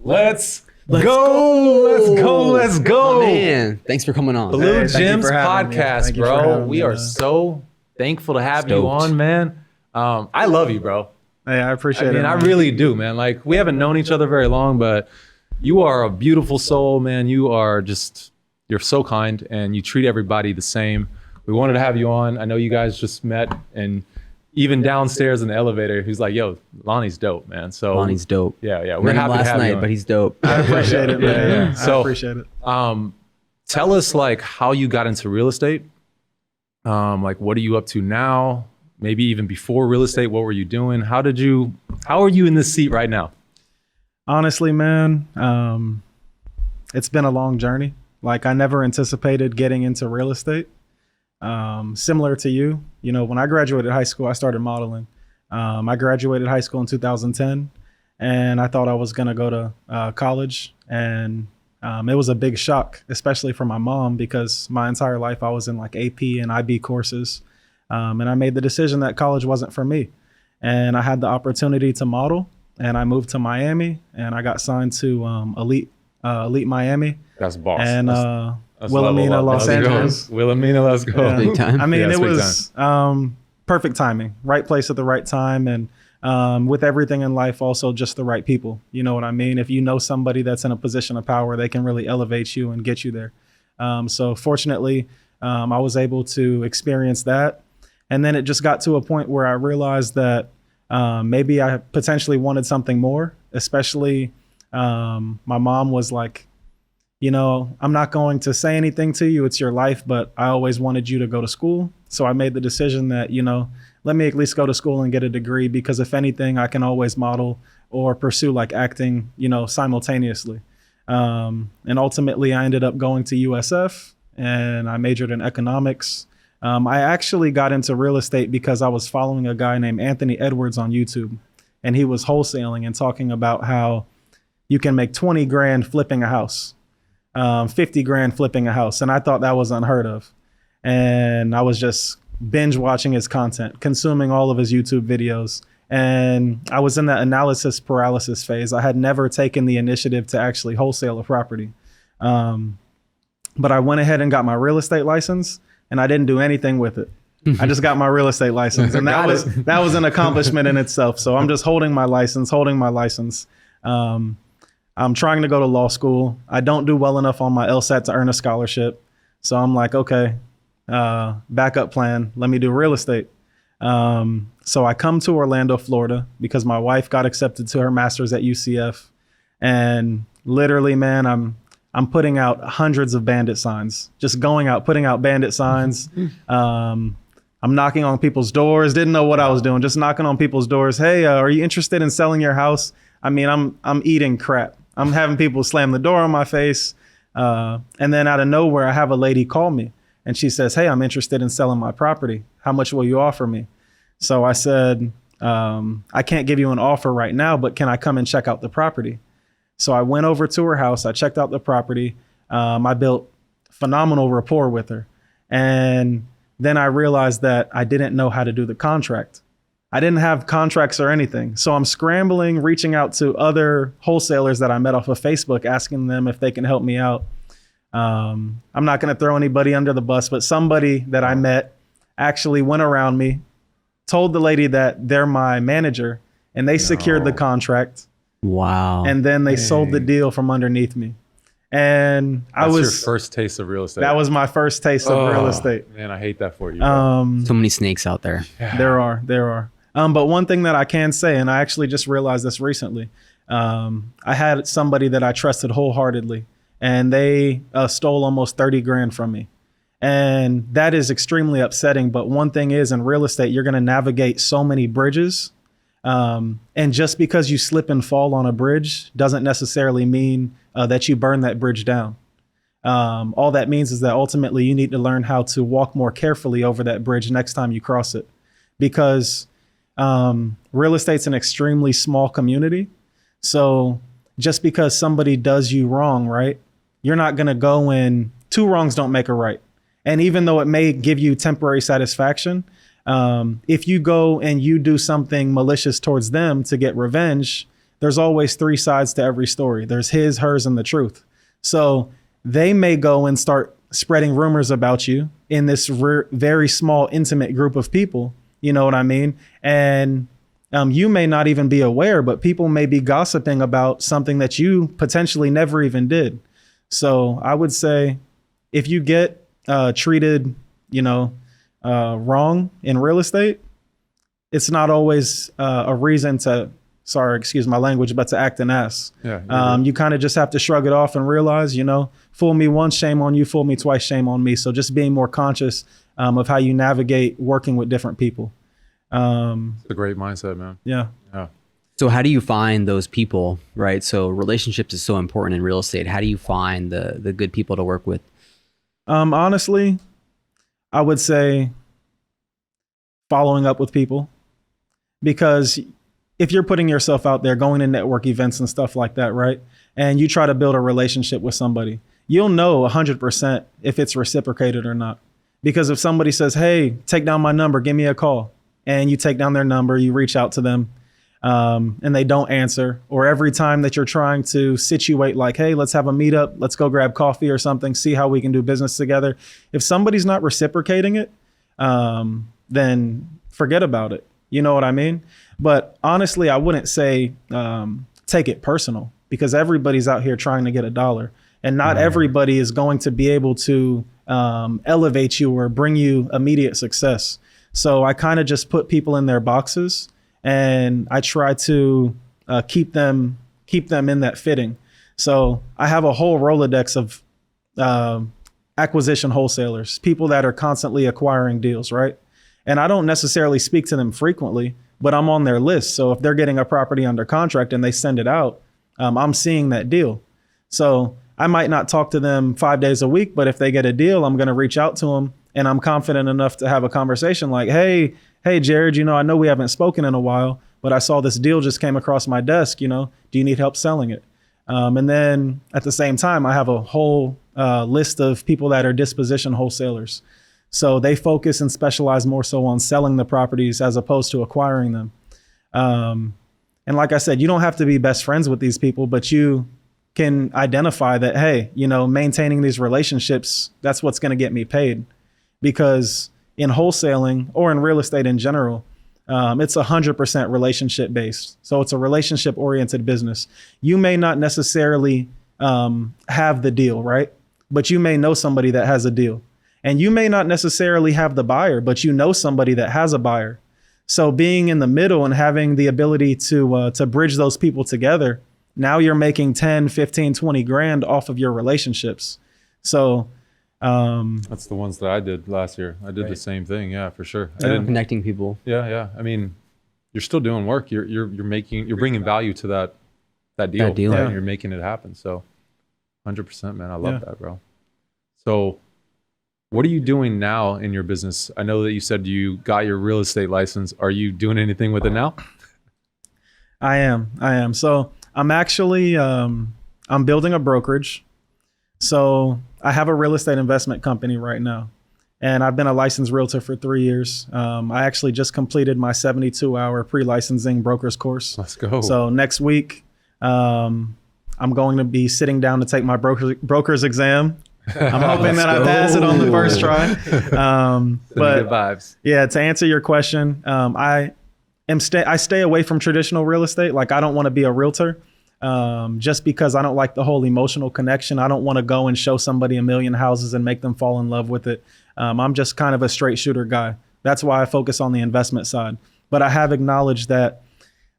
Let's go. Oh, man, thanks for coming on. Blue Hey, thank you Gems for having me. podcast, Thank you for bro. having We me, are man. so thankful to have you Stoked. on, man. I love you, bro. Hey, I appreciate I mean, it. I man. really do, man. Like, we haven't known each other very long, but you are a beautiful soul, man. You're so kind and you treat everybody the same. We wanted to have you on. I know you guys just met, and even downstairs in the elevator, he's like, yo, Lonnie's dope, man. So Lonnie's dope. Yeah. Met We're him happy to last have you night, on. but he's dope. I appreciate it, man. Yeah. So, I appreciate it. Tell us like how you got into real estate. Like, what are you up to now? Maybe even before real estate, what were you doing? How are you in this seat right now? Honestly, man, it's been a long journey. Like, I never anticipated getting into real estate. Similar to you, when I graduated high school, I started modeling. I graduated high school in 2010, and I thought I was going to go to college. And it was a big shock, especially for my mom, because my entire life I was in like AP and IB courses. And I made the decision that college wasn't for me. And I had the opportunity to model, and I moved to Miami, and I got signed to Elite Miami. That's boss. And That's Wilhelmina, level up. Los Let's go. Angeles. Wilhelmina, let's go. Yeah. Big time. I mean, Yeah, it it's big was perfect timing, right place at the right time. And with everything in life, also just the right people. You know what I mean? If you know somebody that's in a position of power, they can really elevate you and get you there. So fortunately, I was able to experience that. And then it just got to a point where I realized that maybe I potentially wanted something more, especially my mom was like, I'm not going to say anything to you. It's your life, but I always wanted you to go to school. So I made the decision that, let me at least go to school and get a degree, because if anything, I can always model or pursue like acting, simultaneously. And ultimately, I ended up going to USF, and I majored in economics. I actually got into real estate because I was following a guy named Anthony Edwards on YouTube, and he was wholesaling and talking about how you can make 20 grand flipping a house, 50 grand flipping a house. And I thought that was unheard of. And I was just binge watching his content, consuming all of his YouTube videos. And I was in that analysis paralysis phase. I had never taken the initiative to actually wholesale a property. But I went ahead and got my real estate license, and I didn't do anything with it. I just got my real estate license, and that was an accomplishment in itself. So I'm just holding my license. I'm trying to go to law school. I don't do well enough on my LSAT to earn a scholarship. So I'm like, okay, backup plan. Let me do real estate. So I come to Orlando, Florida, because my wife got accepted to her master's at UCF. And literally, man, I'm putting out hundreds of bandit signs, just going out, putting out bandit signs. I'm knocking on people's doors. Didn't know what I was doing. Just knocking on people's doors. Hey, are you interested in selling your house? I mean, I'm eating crap. I'm having people slam the door on my face. And then out of nowhere, I have a lady call me, and she says, hey, I'm interested in selling my property. How much will you offer me? So I said, I can't give you an offer right now, but can I come and check out the property? So I went over to her house. I checked out the property. I built phenomenal rapport with her. And then I realized that I didn't know how to do the contract. I didn't have contracts or anything. So I'm scrambling, reaching out to other wholesalers that I met off of Facebook, asking them if they can help me out. I'm not going to throw anybody under the bus, but somebody that I met actually went around me, told the lady that they're my manager, and they secured the contract. Wow. And then they sold the deal from underneath me. And That's your first taste of real estate. That was my first taste of real estate. Man, I hate that for you. Bro. So many snakes out there. There are. But one thing that I can say, and I actually just realized this recently, I had somebody that I trusted wholeheartedly, and they stole almost 30 grand from me. And that is extremely upsetting. But one thing is, in real estate, you're going to navigate so many bridges. And just because you slip and fall on a bridge doesn't necessarily mean that you burn that bridge down. All that means is that ultimately you need to learn how to walk more carefully over that bridge next time you cross it, because real estate's an extremely small community. So just because somebody does you wrong, right, you're not going to go in. Two wrongs don't make a right. And even though it may give you temporary satisfaction, if you go and you do something malicious towards them to get revenge, there's always three sides to every story. There's his, hers, and the truth. So they may go and start spreading rumors about you in this very small, intimate group of people. You know what I mean? And you may not even be aware, but people may be gossiping about something that you potentially never even did. So I would say if you get treated, wrong in real estate, it's not always a reason to, sorry, excuse my language, but to act an ass. Yeah. You kind of just have to shrug it off and realize, fool me once, shame on you, fool me twice, shame on me. So just being more conscious of how you navigate working with different people. It's a great mindset, man. Yeah. Yeah. So how do you find those people, right? So relationships is so important in real estate. How do you find the good people to work with? Honestly, I would say following up with people, because if you're putting yourself out there, going to network events and stuff like that, right? And you try to build a relationship with somebody, you'll know 100% if it's reciprocated or not. Because if somebody says, hey, take down my number, give me a call, and you take down their number, you reach out to them, and they don't answer, or every time that you're trying to situate like, hey, let's have a meetup, let's go grab coffee or something, see how we can do business together. If somebody's not reciprocating it, then forget about it. You know what I mean? But honestly, I wouldn't say take it personal, because everybody's out here trying to get a dollar, and not everybody is going to be able to elevate you or bring you immediate success. So I kind of just put people in their boxes, and I try to keep them in that fitting. So I have a whole Rolodex of acquisition wholesalers, people that are constantly acquiring deals, right? And I don't necessarily speak to them frequently, but I'm on their list. So if they're getting a property under contract and they send it out, I'm seeing that deal. So I might not talk to them 5 days a week, but if they get a deal, I'm going to reach out to them, and I'm confident enough to have a conversation like, hey, Jared, I know we haven't spoken in a while, but I saw this deal just came across my desk. Do you need help selling it? And then at the same time, I have a whole list of people that are disposition wholesalers. So they focus and specialize more so on selling the properties as opposed to acquiring them. And like I said, you don't have to be best friends with these people, but you can identify that, hey, maintaining these relationships, that's what's going to get me paid. Because in wholesaling or in real estate in general, it's 100% relationship based. So it's a relationship oriented business. You may not necessarily have the deal, right? But you may know somebody that has a deal. And you may not necessarily have the buyer, but you know somebody that has a buyer. So being in the middle and having the ability to bridge those people together, now you're making 10, 15, 20 grand off of your relationships. So that's the ones that I did last year. I did the same thing. Yeah, for sure. Yeah. Connecting people. Yeah. I mean, you're still doing work. You're bringing value to that deal. That deal. Right? Yeah. And you're making it happen. So 100%, man. I love that, bro. So what are you doing now in your business? I know that you said you got your real estate license. Are you doing anything with it now? I am. So I'm actually, I'm building a brokerage. So I have a real estate investment company right now, and I've been a licensed realtor for 3 years. I actually just completed my 72-hour pre-licensing broker's course. Let's go. So next week, I'm going to be sitting down to take my broker's exam. I'm hoping that I pass it on the first try. But good vibes. yeah, to answer your question, I stay away from traditional real estate. Like, I don't want to be a realtor. Just because I don't like the whole emotional connection. I don't want to go and show somebody a million houses and make them fall in love with it. I'm just kind of a straight shooter guy. That's why I focus on the investment side. But I have acknowledged that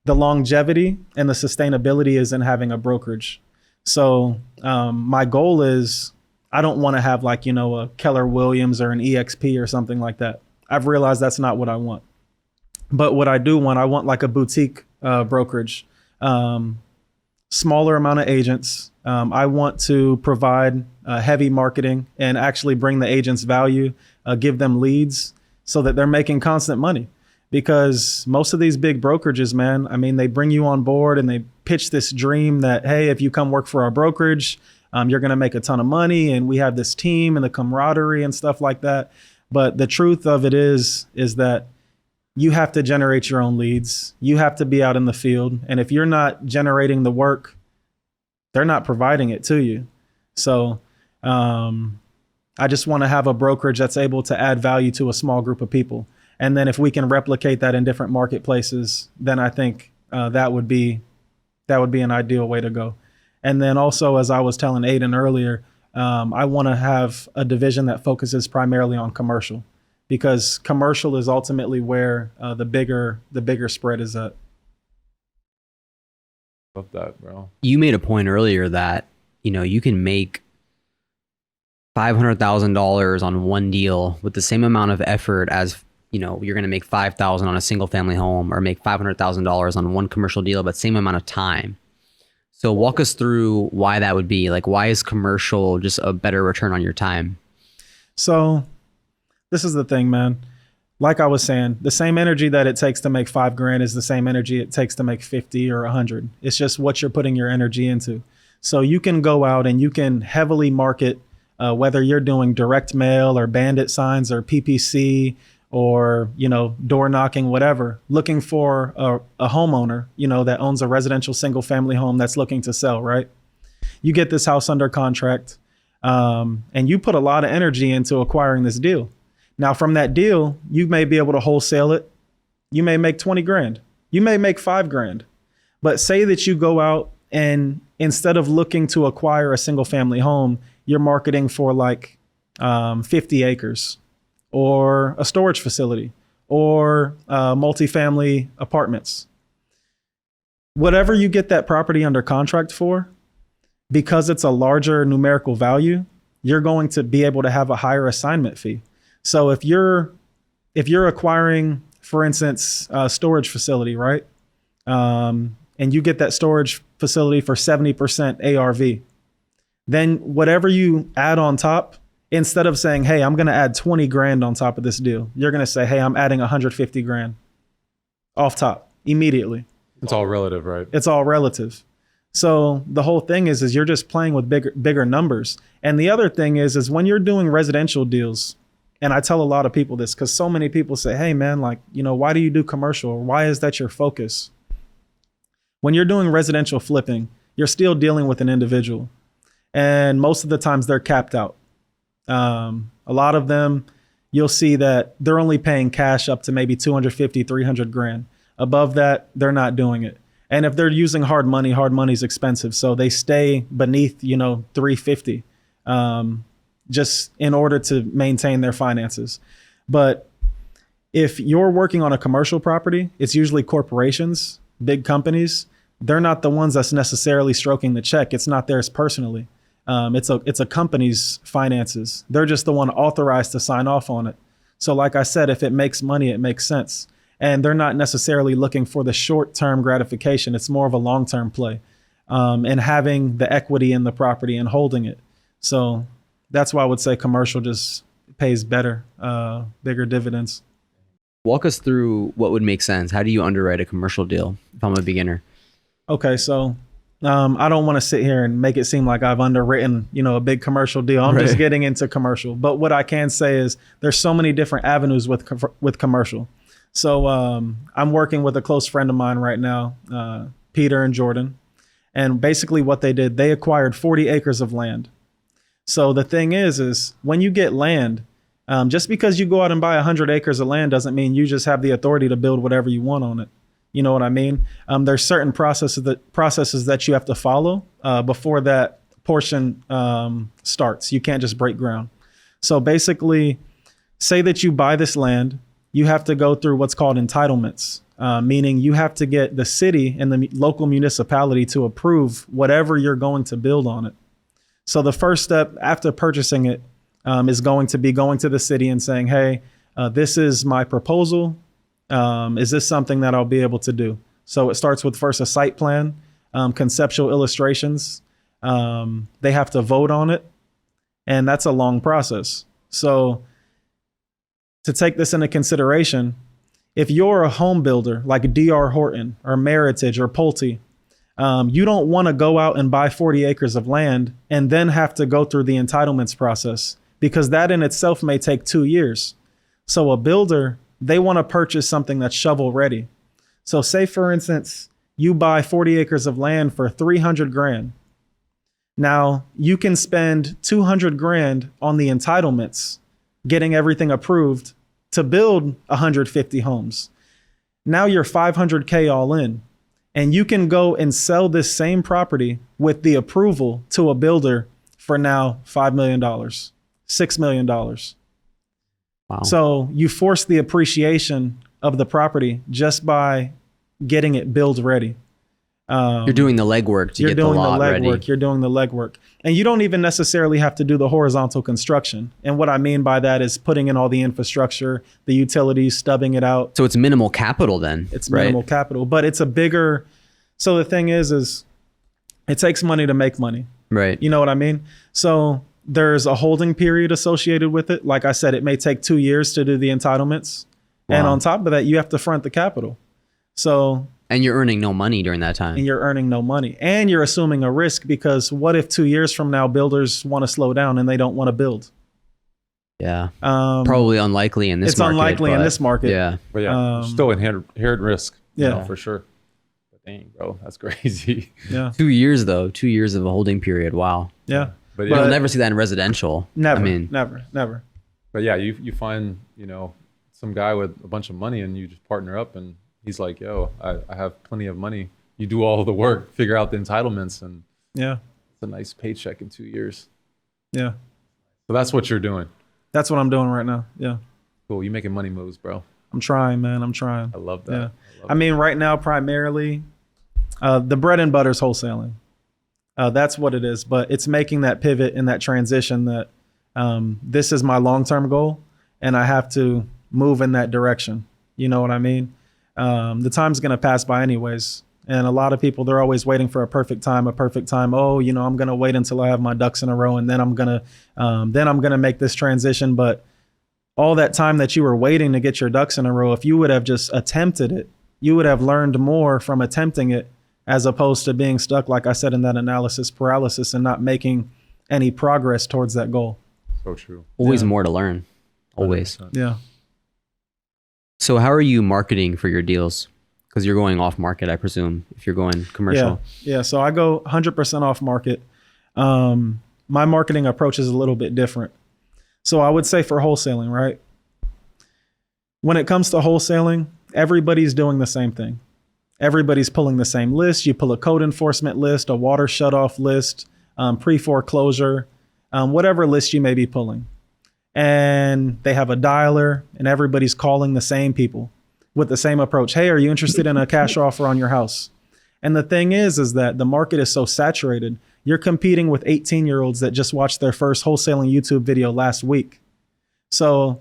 the longevity and the sustainability is in having a brokerage. So my goal is, I don't want to have like, a Keller Williams or an EXP or something like that. I've realized that's not what I want. But what I do want, I want like a boutique brokerage. Smaller amount of agents. I want to provide heavy marketing and actually bring the agents value, give them leads so that they're making constant money. Because most of these big brokerages, man, I mean, they bring you on board and they pitch this dream that, hey, if you come work for our brokerage, you're going to make a ton of money, and we have this team and the camaraderie and stuff like that. But the truth of it is that you have to generate your own leads. You have to be out in the field. And if you're not generating the work, they're not providing it to you. So I just want to have a brokerage that's able to add value to a small group of people. And then if we can replicate that in different marketplaces, then I think that would be an ideal way to go. And then also, as I was telling Aiden earlier, I want to have a division that focuses primarily on commercial, because commercial is ultimately where the bigger spread is at. Love that, bro. You made a point earlier that, you can make $500,000 on one deal with the same amount of effort as, you're going to make $5,000 on a single family home, or make $500,000 on one commercial deal, but same amount of time. So walk us through why that would be. Like, why is commercial just a better return on your time? So this is the thing, man. Like I was saying, the same energy that it takes to make $5,000 is the same energy it takes to make 50 or 100. It's just what you're putting your energy into. So you can go out and you can heavily market, whether you're doing direct mail or bandit signs or PPC or, door knocking, whatever, looking for a homeowner, that owns a residential single family home that's looking to sell, right? You get this house under contract, and you put a lot of energy into acquiring this deal. Now, from that deal, you may be able to wholesale it. You may make 20 grand. You may make 5 grand. But say that you go out and instead of looking to acquire a single family home, you're marketing for like 50 acres or a storage facility or multifamily apartments. Whatever you get that property under contract for, because it's a larger numerical value, you're going to be able to have a higher assignment fee. So if you're acquiring, for instance, a storage facility, right? And you get that storage facility for 70% ARV, then whatever you add on top, instead of saying, hey, I'm going to add 20 grand on top of this deal, you're going to say, hey, I'm adding 150 grand off top immediately. It's all relative, right? It's all relative. So the whole thing is you're just playing with bigger numbers. And the other thing is when you're doing residential deals, and I tell a lot of people this because so many people say, hey, man, like, why do you do commercial? Why is that your focus? When you're doing residential flipping, you're still dealing with an individual. And most of the times they're capped out. A lot of them, you'll see that they're only paying cash up to maybe 250, 300 grand. Above that, they're not doing it. And if they're using hard money's expensive. So they stay beneath, 350. Just in order to maintain their finances. But if you're working on a commercial property, it's usually corporations, big companies. They're not the ones that's necessarily stroking the check. It's not theirs personally. It's a company's finances. They're just the one authorized to sign off on it. So like I said, if it makes money, it makes sense. And they're not necessarily looking for the short-term gratification. It's more of a long-term play, and having the equity in the property and holding it. So that's why I would say commercial just pays better, bigger dividends. Walk us through what would make sense. How do you underwrite a commercial deal if I'm a beginner? Okay, so I don't want to sit here and make it seem like I've underwritten, a big commercial deal. I'm just getting into commercial. But what I can say is there's so many different avenues with commercial. So I'm working with a close friend of mine right now, Peter and Jordan. And basically what they did, they acquired 40 acres of land. So the thing is when you get land, just because you go out and buy 100 acres of land doesn't mean you just have the authority to build whatever you want on it. You know what I mean? There's certain processes that you have to follow before that portion starts. You can't just break ground. So basically, say that you buy this land, you have to go through what's called entitlements, meaning you have to get the city and the local municipality to approve whatever you're going to build on it. So the first step after purchasing it is going to be going to the city and saying, hey, this is my proposal. Is this something that I'll be able to do? So it starts with first a site plan, conceptual illustrations. They have to vote on it. And that's a long process. So to take this into consideration, if you're a home builder like D.R. Horton or Meritage or Pulte, you don't want to go out and buy 40 acres of land and then have to go through the entitlements process, because that in itself may take 2 years. So a builder they want to purchase something that's shovel ready. So say for instance, you buy 40 acres of land for 300 grand. Now you can spend 200 grand on the entitlements, getting everything approved to build 150 homes. Now you're 500K all in, and you can go and sell this same property with the approval to a builder for now $5 million, $6 million. Wow. So you force the appreciation of the property just by getting it build ready. You're doing the legwork to get the lot ready. You're doing the legwork. And you don't even necessarily have to do the horizontal construction. And what I mean by that is putting in all the infrastructure, the utilities, stubbing it out. So it's minimal capital then. It's minimal capital, but it's a bigger. So the thing is it takes money to make money. Right. You know what I mean? So there's a holding period associated with it. Like I said, it may take 2 years to do the entitlements. Wow. And on top of that, you have to front the capital. So. And you're earning no money during that time. And you're earning no money. And you're assuming a risk, because what if 2 years from now builders want to slow down and they don't want to build? Yeah. Probably unlikely in this market. It's unlikely in this market. Yeah. But yeah, still inherent risk. Yeah. You know, for sure. But dang, bro, that's crazy. Yeah. 2 years though. 2 years of a holding period. Wow. Yeah. But you'll never see that in residential. Never. I mean, never. But yeah, you find, you know, some guy with a bunch of money and you just partner up and he's like, yo, I have plenty of money. You do all the work, figure out the entitlements, and yeah, it's a nice paycheck in 2 years. Yeah. So that's what you're doing. That's what I'm doing right now. Yeah. Cool. You making money moves, bro. I'm trying, man. I'm trying. I love that. Yeah. I mean, right now, primarily, the bread and butter is wholesaling. That's what it is. But it's making that pivot and that transition that this is my long-term goal, and I have to move in that direction. You know what I mean? The time's going to pass by anyways. And a lot of people, they're always waiting for a perfect time. Oh, you know, I'm going to wait until I have my ducks in a row, and then I'm going to make this transition. But all that time that you were waiting to get your ducks in a row, if you would have just attempted it, you would have learned more from attempting it, as opposed to being stuck, like I said, in that analysis paralysis and not making any progress towards that goal. So true. Always more to learn. Always. 100%. Yeah. So how are you marketing for your deals? Because you're going off market, I presume, if you're going commercial. Yeah. So I go 100% off market. My marketing approach is a little bit different. So I would say for wholesaling, right? When it comes to wholesaling, everybody's doing the same thing. Everybody's pulling the same list. You pull a code enforcement list, a water shutoff list, pre-foreclosure, whatever list you may be pulling. And they have a dialer, and everybody's calling the same people with the same approach. Hey, are you interested in a cash offer on your house? And the thing is that the market is so saturated. You're competing with 18-year-olds that just watched their first wholesaling YouTube video last week. So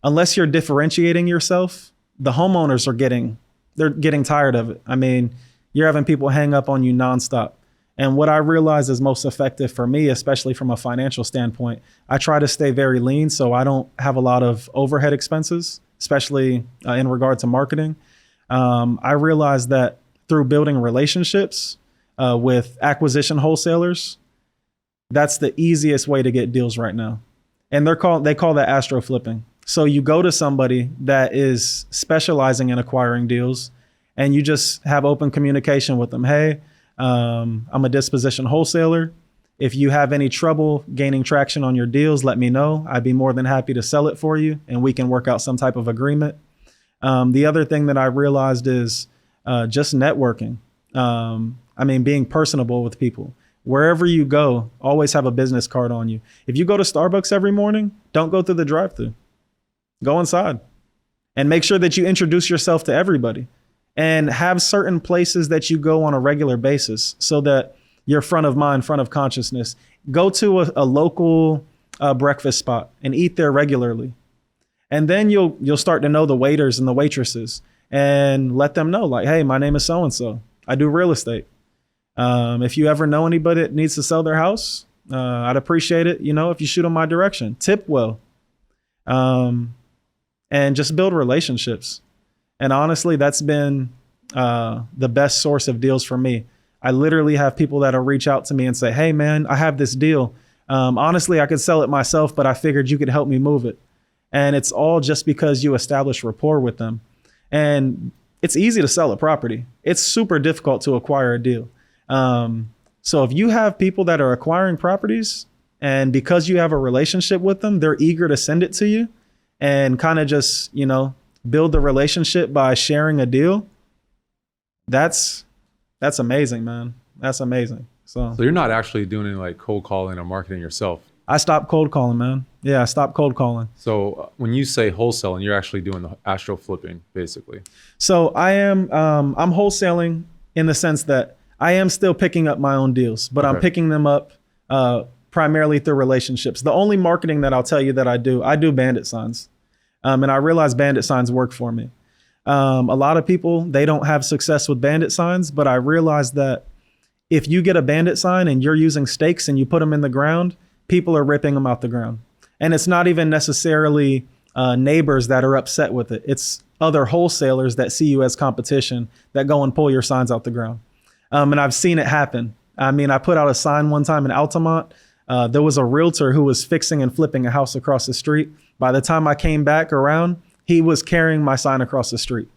unless you're differentiating yourself, the homeowners they're getting tired of it. I mean, you're having people hang up on you nonstop. And what I realize is most effective for me, especially from a financial standpoint, I try to stay very lean so I don't have a lot of overhead expenses, especially in regard to marketing. I realized that through building relationships with acquisition wholesalers, that's the easiest way to get deals right now. And they call that astro flipping. So you go to somebody that is specializing in acquiring deals, and you just have open communication with them. Hey, I'm a disposition wholesaler. If you have any trouble gaining traction on your deals, let me know. I'd be more than happy to sell it for you, and we can work out some type of agreement. The other thing that I realized is just networking. Being personable with people. Wherever you go, always have a business card on you. If you go to Starbucks every morning, don't go through the drive-thru. Go inside and make sure that you introduce yourself to everybody, and have certain places that you go on a regular basis so that you're front of mind, front of consciousness. Go to a local breakfast spot and eat there regularly. And then you'll start to know the waiters and the waitresses, and let them know, like, hey, my name is so-and-so. I do real estate. If you ever know anybody that needs to sell their house, I'd appreciate it. You know, if you shoot them my direction, tip well, and just build relationships. And honestly, that's been the best source of deals for me. I literally have people that'll reach out to me and say, hey man, I have this deal. Honestly, I could sell it myself, but I figured you could help me move it. And it's all just because you establish rapport with them. And it's easy to sell a property. It's super difficult to acquire a deal. So if you have people that are acquiring properties, and because you have a relationship with them, they're eager to send it to you and kind of just, build the relationship by sharing a deal. That's amazing, man. That's amazing. So you're not actually doing any like cold calling or marketing yourself. I stopped cold calling, man. Yeah, I stopped cold calling. So when you say wholesaling, you're actually doing the astro flipping, basically. So I'm wholesaling in the sense that I am still picking up my own deals, but I'm picking them up primarily through relationships. The only marketing that I'll tell you that I do bandit signs. And I realize bandit signs work for me. A lot of people, they don't have success with bandit signs, but I realize that if you get a bandit sign and you're using stakes and you put them in the ground, people are ripping them out the ground. And it's not even necessarily neighbors that are upset with it. It's other wholesalers that see you as competition that go and pull your signs out the ground. And I've seen it happen. I mean, I put out a sign one time in Altamont. There was a realtor who was fixing and flipping a house across the street. By the time I came back around, he was carrying my sign across the street.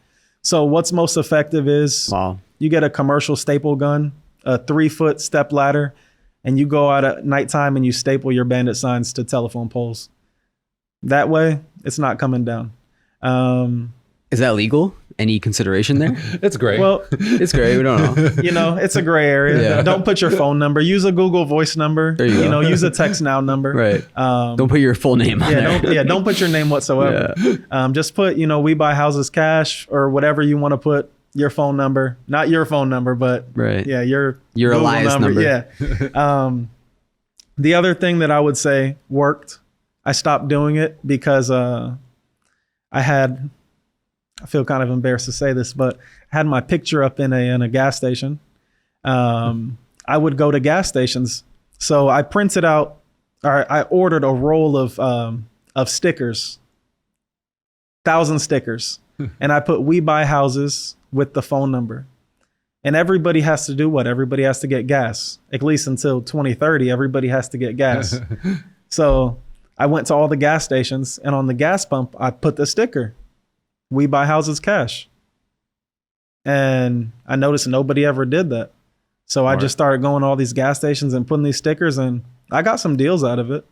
So what's most effective is you get a commercial staple gun, a 3-foot step ladder, and you go out at nighttime and you staple your bandit signs to telephone poles. That way, it's not coming down. Is that legal? Any consideration there? It's great. Well, It's great. We don't know. it's a gray area. Yeah. Don't put your phone number. Use a Google Voice number. There you go. Use a text now number. Right. Don't put your full name on there. Don't put your name whatsoever. Just put, we buy houses cash or whatever you want to put. Your phone number, not your phone number, but your Google Elias number. Yeah. The other thing that I would say worked, I stopped doing it because I feel kind of embarrassed to say this, but I had my picture up in a gas station. I would go to gas stations. So I printed out, or I ordered a roll of stickers, 1,000 stickers. And I put "We Buy Houses" with the phone number. And everybody has to do what? Everybody has to get gas. At least until 2030, everybody has to get gas. So I went to all the gas stations, and on the gas pump, I put the sticker, "We Buy Houses Cash." And I noticed nobody ever did that. So I just started going to all these gas stations and putting these stickers, and I got some deals out of it.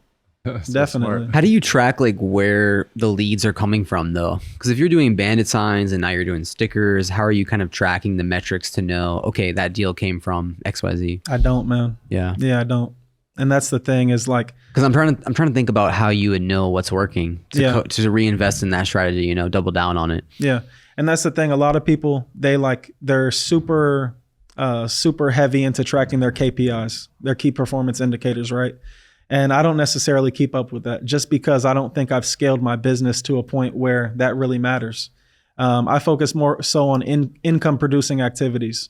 Definitely. Smart. How do you track like where the leads are coming from though? Because if you're doing bandit signs and now you're doing stickers, how are you kind of tracking the metrics to know, okay, that deal came from XYZ? I don't, man. Yeah. Yeah, I don't. And that's the thing is like, because I'm trying to think about how you would know what's working to reinvest in that strategy, double down on it. Yeah. And that's the thing. A lot of people, they're super heavy into tracking their KPIs, their key performance indicators, right? And I don't necessarily keep up with that just because I don't think I've scaled my business to a point where that really matters. I focus more so on income producing activities.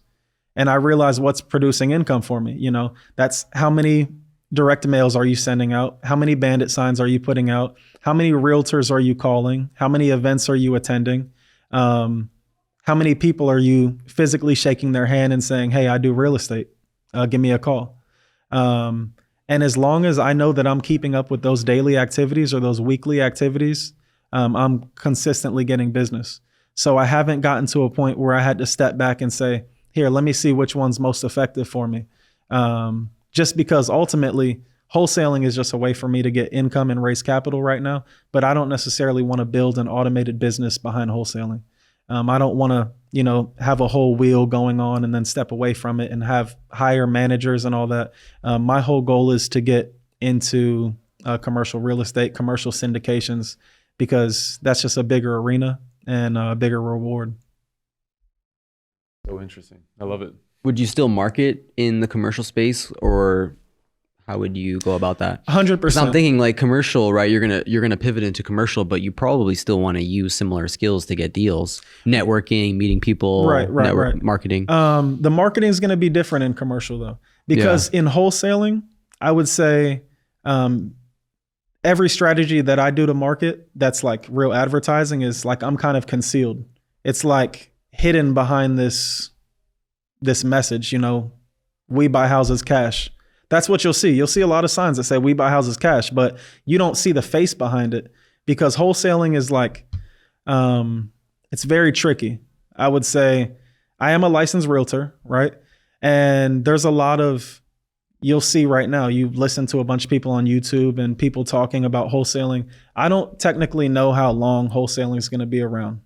And I realize what's producing income for me. That's how many direct mails are you sending out? How many bandit signs are you putting out? How many realtors are you calling? How many events are you attending? How many people are you physically shaking their hand and saying, "Hey, I do real estate. Give me a call." And as long as I know that I'm keeping up with those daily activities or those weekly activities, I'm consistently getting business. So I haven't gotten to a point where I had to step back and say, "Here, let me see which one's most effective for me." Just because ultimately wholesaling is just a way for me to get income and raise capital right now. But I don't necessarily want to build an automated business behind wholesaling. I don't want to, have a whole wheel going on and then step away from it and hire managers and all that. My whole goal is to get into commercial real estate, commercial syndications, because that's just a bigger arena and a bigger reward. So interesting. I love it. Would you still market in the commercial space, or how would you go about that? 100%. I'm thinking like commercial, right? You're gonna pivot into commercial, but you probably still want to use similar skills to get deals, networking, meeting people, right. marketing. The marketing is going to be different in commercial though, because in wholesaling, I would say every strategy that I do to market that's like real advertising is like I'm kind of concealed. It's like hidden behind this message, "We buy houses cash." That's what you'll see. You'll see a lot of signs that say "We buy houses cash," but you don't see the face behind it because wholesaling is like, it's very tricky. I would say I am a licensed realtor, right? And there's a lot of, you'll see right now, you listen to a bunch of people on YouTube and people talking about wholesaling. I don't technically know how long wholesaling is going to be around.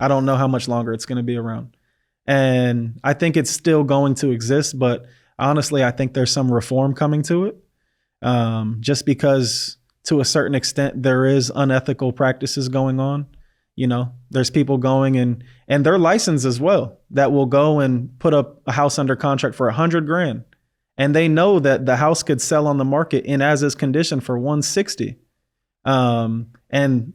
I don't know how much longer it's going to be around. And I think it's still going to exist, but honestly, I think there's some reform coming to it. Just because to a certain extent, there is unethical practices going on. You know, there's people going and they're licensed as well that will go and put up a house under contract for $100,000. And they know that the house could sell on the market in as is condition for 160. And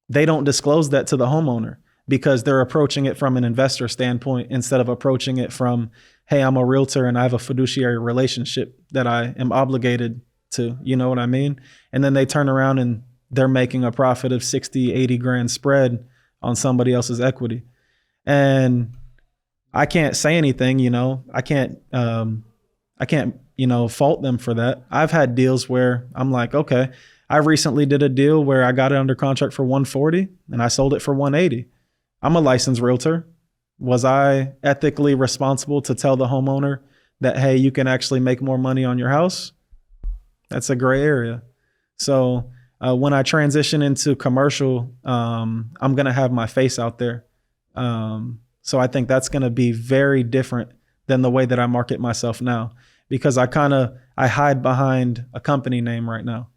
they don't disclose that to the homeowner because they're approaching it from an investor standpoint instead of approaching it from, hey, I'm a realtor and I have a fiduciary relationship that I am obligated to, you know what I mean? And then they turn around and they're making a profit of 60, 80 grand spread on somebody else's equity. And I can't say anything, you know, I can't, you know, fault them for that. I've had deals where I'm like, okay, I recently did a deal where I got it under contract for 140 and I sold it for 180. I'm a licensed realtor. Was I ethically responsible to tell the homeowner that, hey, you can actually make more money on your house? That's a gray area. So when I transition into commercial, I'm going to have my face out there. So I think that's going to be very different than the way that I market myself now, because I hide behind a company name right now.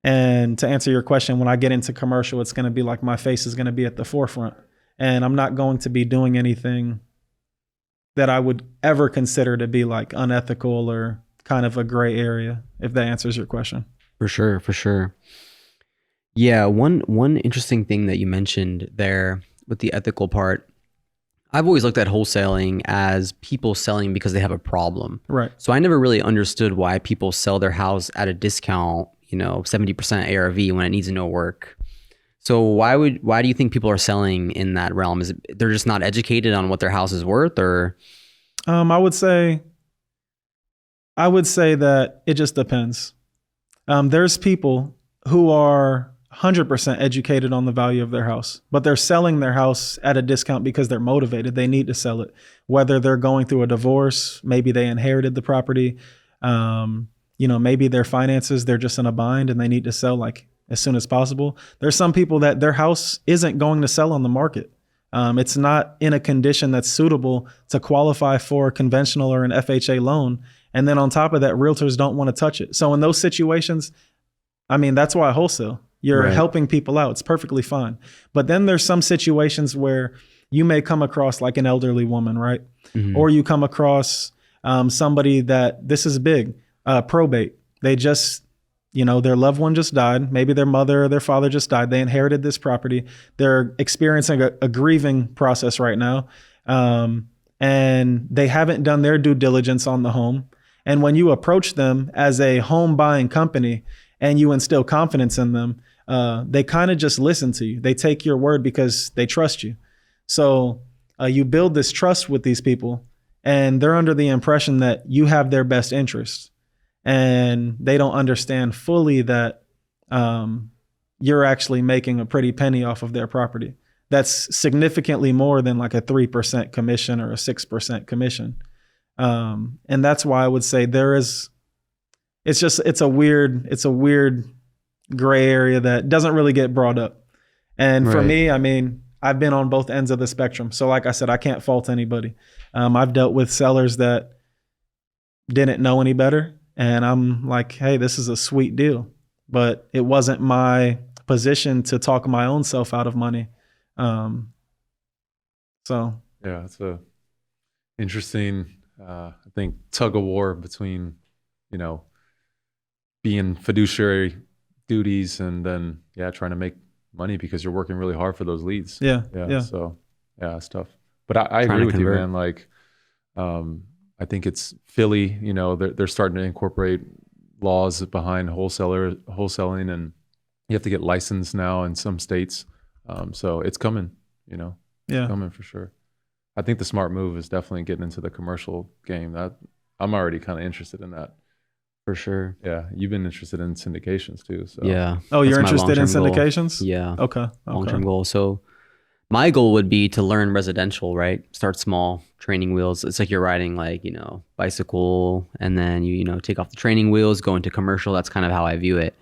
And to answer your question, when I get into commercial, it's going to be like my face is going to be at the forefront, and I'm not going to be doing anything that I would ever consider to be like unethical or kind of a gray area, if that answers your question. For sure, for sure. Yeah, one interesting thing that you mentioned there with the ethical part, I've always looked at wholesaling as people selling because they have a problem. Right. So I never really understood why people sell their house at a discount, 70% ARV when it needs no work. So why do you think people are selling in that realm? Is it they're just not educated on what their house is worth, or? I would say that it just depends. There's people who are 100% educated on the value of their house, but they're selling their house at a discount because they're motivated. They need to sell it, whether they're going through a divorce, maybe they inherited the property, maybe their finances, they're just in a bind and they need to sell like as soon as possible. There's some people that their house isn't going to sell on the market. It's not in a condition that's suitable to qualify for a conventional or an FHA loan. And then on top of that, realtors don't want to touch it. So in those situations, that's why I wholesale. You're Right. helping people out. It's perfectly fine. But then there's some situations where you may come across like an elderly woman, right? Mhm. Or you come across somebody that this is big, probate. They just, their loved one just died. Maybe their mother or their father just died. They inherited this property. They're experiencing a grieving process right now. And they haven't done their due diligence on the home. And when you approach them as a home buying company and you instill confidence in them, they kind of just listen to you. They take your word because they trust you. So you build this trust with these people and they're under the impression that you have their best interests. And they don't understand fully that you're actually making a pretty penny off of their property. That's significantly more than like a 3% commission or a 6% commission. And that's why I would say it's a weird gray area that doesn't really get brought up. And for Right. me, I've been on both ends of the spectrum. So like I said, I can't fault anybody. I've dealt with sellers that didn't know any better. And I'm like, hey, this is a sweet deal. But it wasn't my position to talk my own self out of money. So Yeah, it's a interesting, I think, tug of war between, being fiduciary duties and then, trying to make money because you're working really hard for those leads. yeah. So, it's tough. But I Trying agree to with convert. you, man. Like, I think it's Philly, they're starting to incorporate laws behind wholesaling, and you have to get licensed now in some states. So it's coming, Yeah. coming for sure. I think the smart move is definitely getting into the commercial game. That I'm already kind of interested in that For sure. Yeah, you've been interested in syndications too. So Yeah. Oh, That's you're my interested in long-term goal. syndications? Yeah. Okay. Long-term goal. So my goal would be to learn residential, right? Start small, training wheels. It's like you're riding like, bicycle, and then you take off the training wheels, go into commercial. That's kind of how I view it.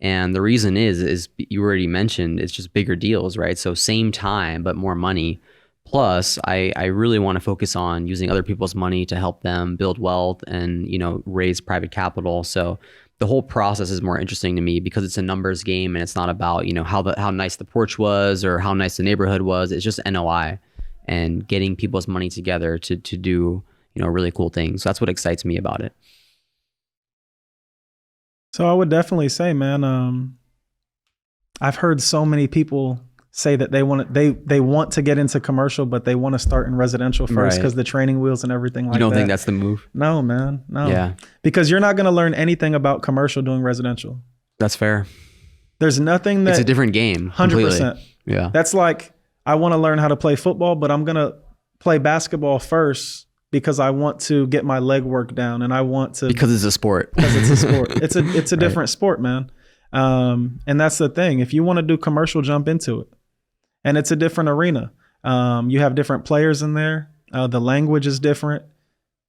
And the reason is you already mentioned, it's just bigger deals, right? So same time, but more money. Plus, I really want to focus on using other people's money to help them build wealth and, raise private capital. So the whole process is more interesting to me because it's a numbers game, and it's not about, how nice the porch was or how nice the neighborhood was. It's just NOI and getting people's money together to do, really cool things. So that's what excites me about it. So I would definitely say, man, I've heard so many people say that they want to get into commercial, but they want to start in residential first because the training wheels and everything like that. You don't think that's the move? No, man. No. Yeah. Because you're not going to learn anything about commercial doing residential. That's fair. There's nothing that... It's a different game. 100%. Completely. Yeah. That's like, I want to learn how to play football, but I'm going to play basketball first because I want to get my leg work down and I want to... Because it's a sport. Because it's a sport. It's a different sport, man. And that's the thing. If you want to do commercial, jump into it. And it's a different arena. You have different players in there. The language is different.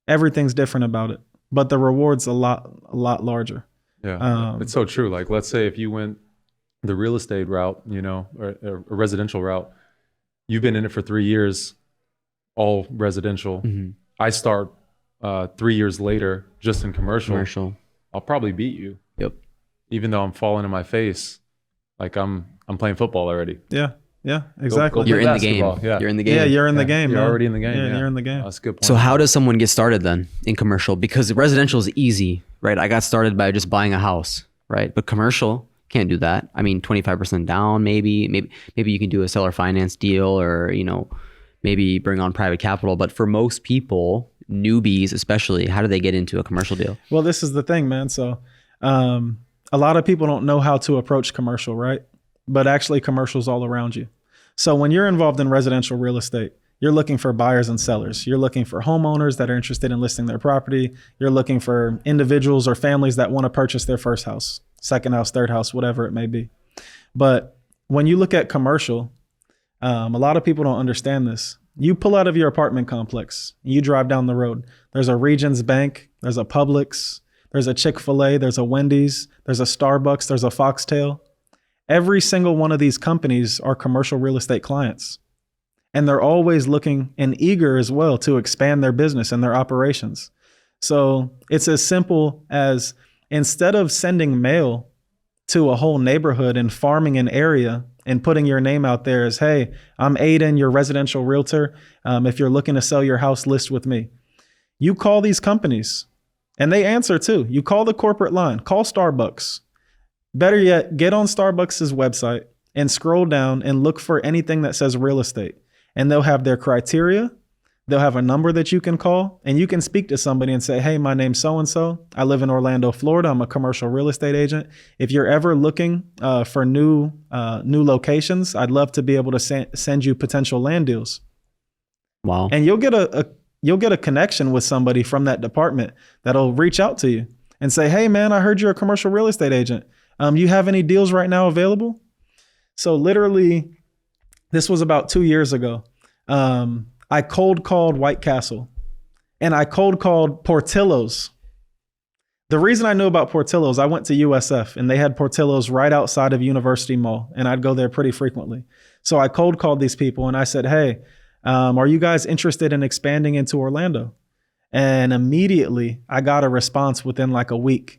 Everything's different about it. But the reward's a lot larger. Yeah, it's so true. Like, let's say if you went the real estate route, or a residential route, you've been in it for 3 years, all residential. Mm-hmm. I start 3 years later, just in commercial. I'll probably beat you. Yep. Even though I'm falling in my face, like I'm playing football already. Yeah, exactly. Go You're in the basketball. game. Yeah. You're in the game. Yeah, you're in the game, You're man. already in the game. Yeah, you're in the game. That's a good point. So how does someone get started then in commercial? Because residential is easy, right? I got started by just buying a house, right? But commercial, can't do that. I mean, 25% down, maybe you can do a seller finance deal, or, maybe bring on private capital. But for most people, newbies especially, how do they get into a commercial deal? Well, this is the thing, man. So a lot of people don't know how to approach commercial, right? But actually commercial's all around you. So when you're involved in residential real estate, you're looking for buyers and sellers. You're looking for homeowners that are interested in listing their property. You're looking for individuals or families that want to purchase their first house, second house, third house, whatever it may be. But when you look at commercial, a lot of people don't understand this. You pull out of your apartment complex, and you drive down the road. There's a Regions Bank, there's a Publix, there's a Chick-fil-A, there's a Wendy's, there's a Starbucks, there's a Foxtail. Every single one of these companies are commercial real estate clients. And they're always looking and eager as well to expand their business and their operations. So it's as simple as, instead of sending mail to a whole neighborhood and farming an area and putting your name out there as, hey, I'm Aiden, your residential realtor. If you're looking to sell your house, list with me. You call these companies and they answer too. You call the corporate line, call Starbucks. Better yet, get on Starbucks' website and scroll down and look for anything that says real estate. And they'll have their criteria. They'll have a number that you can call, and you can speak to somebody and say, hey, my name's so-and-so. I live in Orlando, Florida. I'm a commercial real estate agent. If you're ever looking for new locations, I'd love to be able to send you potential land deals. Wow. And you'll get a connection with somebody from that department that'll reach out to you and say, hey, man, I heard you're a commercial real estate agent. You have any deals right now available? So literally, this was about 2 years ago. I cold called White Castle and I cold called Portillo's. The reason I knew about Portillo's, I went to USF and they had Portillo's right outside of University Mall, and I'd go there pretty frequently. So I cold called these people and I said, hey, are you guys interested in expanding into Orlando? And immediately I got a response within like a week.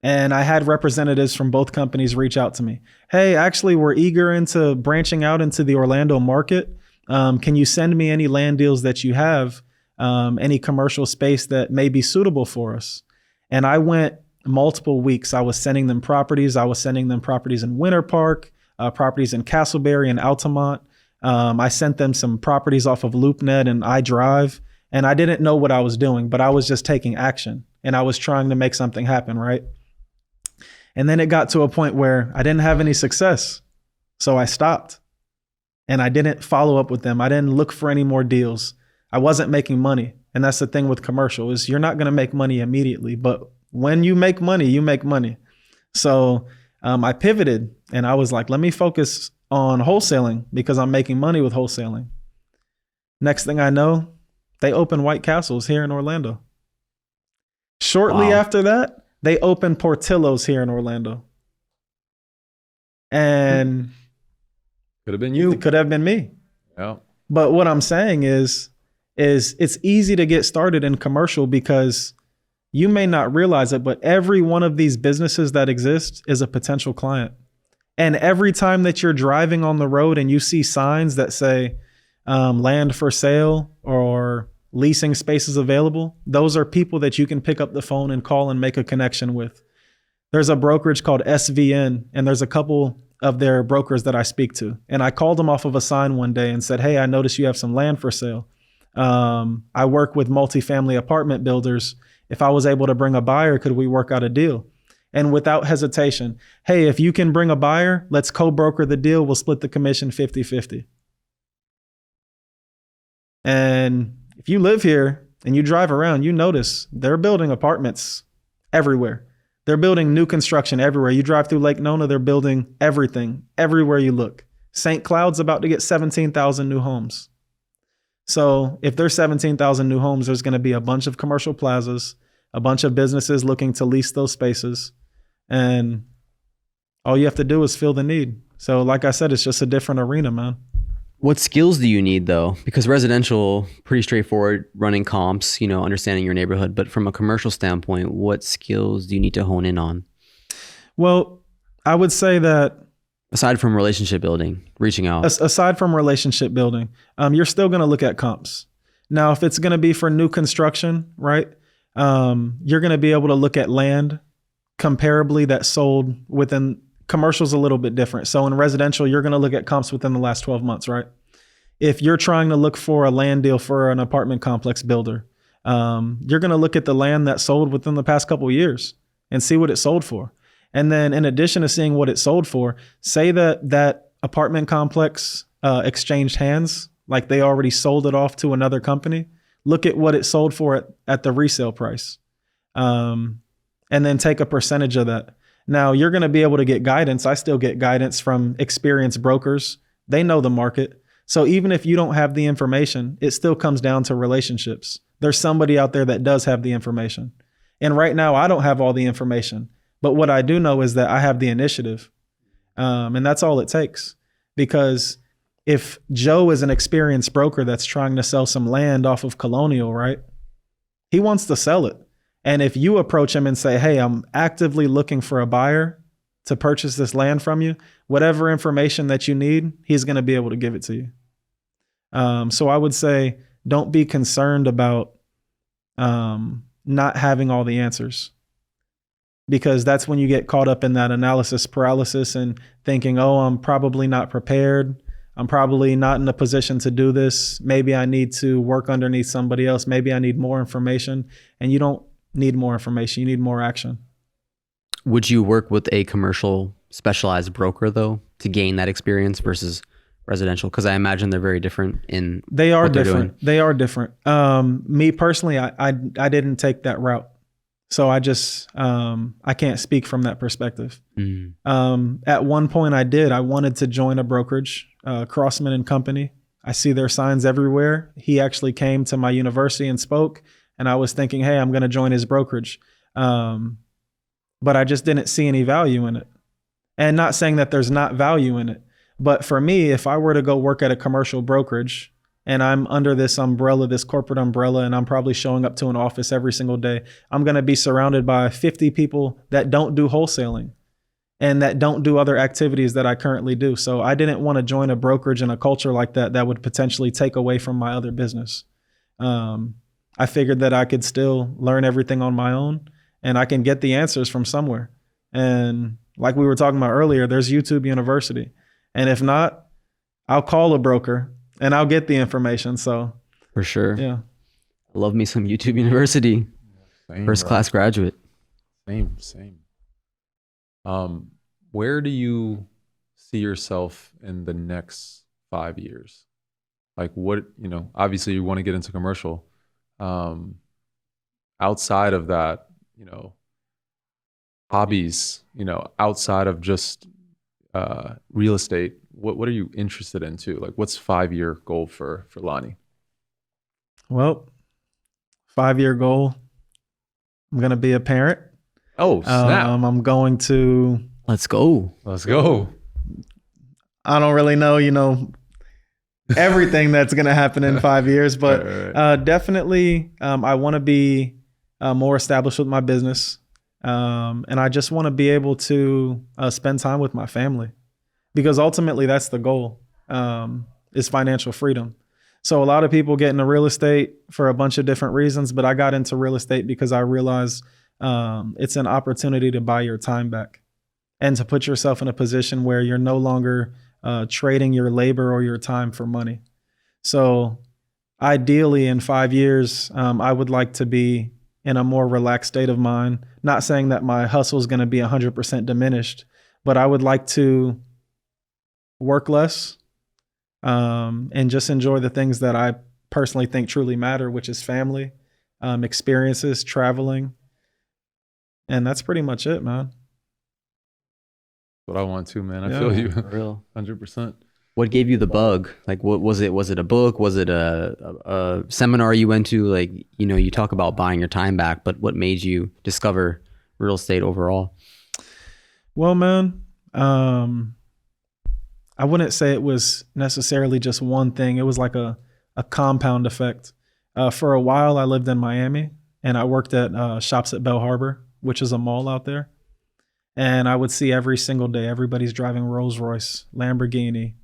And I had representatives from both companies reach out to me. Hey, actually, we're eager into branching out into the Orlando market. Can you send me any land deals that you have, any commercial space that may be suitable for us? And I went multiple weeks. I was sending them properties. I was sending them properties in Winter Park, properties in Castleberry and Altamont. I sent them some properties off of LoopNet and iDrive. And I didn't know what I was doing, but I was just taking action. And I was trying to make something happen, right? And then it got to a point where I didn't have any success. So I stopped and I didn't follow up with them. I didn't look for any more deals. I wasn't making money. And that's the thing with commercial, is you're not going to make money immediately, but when you make money, you make money. So I pivoted and I was like, let me focus on wholesaling because I'm making money with wholesaling. Next thing I know, they opened White Castles here in Orlando. Shortly after that, they opened Portillo's here in Orlando. And Could have been you. it could have been me. Yeah. But what I'm saying is it's easy to get started in commercial because you may not realize it, but every one of these businesses that exist is a potential client. And every time that you're driving on the road and you see signs that say land for sale or leasing spaces available, those are people that you can pick up the phone and call and make a connection with. There's a brokerage called SVN, and there's a couple of their brokers that I speak to. And I called them off of a sign one day and said, hey, I noticed you have some land for sale. I work with multifamily apartment builders. If I was able to bring a buyer, could we work out a deal? And without hesitation, hey, if you can bring a buyer, let's co-broker the deal. We'll split the commission 50-50. And if you live here and you drive around, you notice they're building apartments everywhere. They're building new construction everywhere. You drive through Lake Nona, they're building everything, everywhere you look. St. Cloud's about to get 17,000 new homes. So if there's 17,000 new homes, there's going to be a bunch of commercial plazas, a bunch of businesses looking to lease those spaces. And all you have to do is fill the need. So like I said, it's just a different arena, man. What skills do you need though? Because residential, pretty straightforward, running comps, understanding your neighborhood. But from a commercial standpoint, what skills do you need to hone in on? Well, I would say that aside from relationship building, reaching out. Aside from relationship building, you're still going to look at comps. Now, if it's going to be for new construction, right? You're going to be able to look at land comparably that sold within. Commercial's a little bit different. So in residential, you're going to look at comps within the last 12 months, right? If you're trying to look for a land deal for an apartment complex builder, you're going to look at the land that sold within the past couple of years and see what it sold for. And then in addition to seeing what it sold for, say that that apartment complex exchanged hands, like they already sold it off to another company, look at what it sold for at the resale price, and then take a percentage of that. Now, you're going to be able to get guidance. I still get guidance from experienced brokers. They know the market. So even if you don't have the information, it still comes down to relationships. There's somebody out there that does have the information. And right now, I don't have all the information. But what I do know is that I have the initiative. And that's all it takes. Because if Joe is an experienced broker that's trying to sell some land off of Colonial, right? He wants to sell it. And if you approach him and say, hey, I'm actively looking for a buyer to purchase this land from you, whatever information that you need, he's going to be able to give it to you. So I would say, don't be concerned about not having all the answers, because that's when you get caught up in that analysis paralysis and thinking, oh, I'm probably not prepared. I'm probably not in a position to do this. Maybe I need to work underneath somebody else. Maybe I need more information. And you don't need more information. You need more action. Would you work with a commercial specialized broker though to gain that experience versus residential? Because I imagine they're very different in They are what they're different. doing. They are different. Me personally, I didn't take that route. So I just, I can't speak from that perspective. At one point I did. I wanted to join a brokerage, Crossman and Company. I see their signs everywhere. He actually came to my university and spoke. And I was thinking, hey, I'm going to join his brokerage. But I just didn't see any value in it. And not saying that there's not value in it. But for me, if I were to go work at a commercial brokerage and I'm under this umbrella, this corporate umbrella, and I'm probably showing up to an office every single day, I'm going to be surrounded by 50 people that don't do wholesaling and that don't do other activities that I currently do. So I didn't want to join a brokerage in a culture like that that would potentially take away from my other business. I figured that I could still learn everything on my own and I can get the answers from somewhere. And like we were talking about earlier, there's YouTube University. And if not, I'll call a broker and I'll get the information. So for sure. Yeah. I love me some YouTube University. Same, First class graduate. Same. Where do you see yourself in the next 5 years? Like what, obviously you want to get into commercial. Outside of that, hobbies, outside of just real estate? What are you interested in too? Like, what's 5-year goal for Lonnie? Well, 5-year goal. I'm going to be a parent. Oh, snap. I'm going to, Let's go. Let's go. I don't really know, everything that's going to happen in 5 years, but Right. definitely I want to be more established with my business. And I just want to be able to spend time with my family, because ultimately that's the goal, is financial freedom. So a lot of people get into real estate for a bunch of different reasons, but I got into real estate because I realized it's an opportunity to buy your time back and to put yourself in a position where you're no longer trading your labor or your time for money. So ideally in 5 years, I would like to be in a more relaxed state of mind. Not saying that my hustle is going to be 100% diminished, but I would like to work less, and just enjoy the things that I personally think truly matter, which is family, experiences, traveling. And that's pretty much it, man. What I want to, man. I Yeah. feel you. For real. 100%. What gave you the bug? Like, what was it? Was it a book? Was it a seminar you went to? Like, you talk about buying your time back, but what made you discover real estate overall? Well, man, I wouldn't say it was necessarily just one thing. It was like a compound effect. For a while, I lived in Miami and I worked at Shops at Bell Harbor, which is a mall out there. And I would see every single day, everybody's driving Rolls Royce, Lamborghini,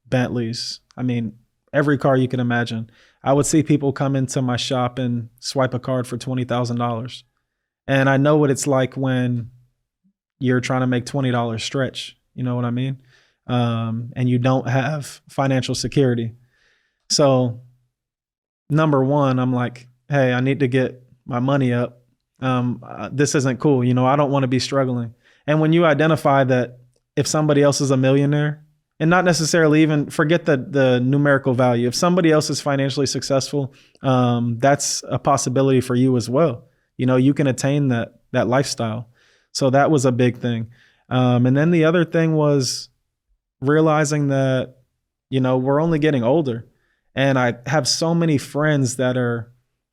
Bentleys. I mean, every car you can imagine. I would see people come into my shop and swipe a card for $20,000. And I know what it's like when you're trying to make $20 stretch. You know what I mean? And you don't have financial security. So number one, I'm like, hey, I need to get my money up. This isn't cool. I don't want to be struggling. And when you identify that if somebody else is a millionaire, and not necessarily even forget the numerical value, if somebody else is financially successful, that's a possibility for you as well. You can attain that lifestyle. So that was a big thing. And then the other thing was realizing that, we're only getting older. And I have so many friends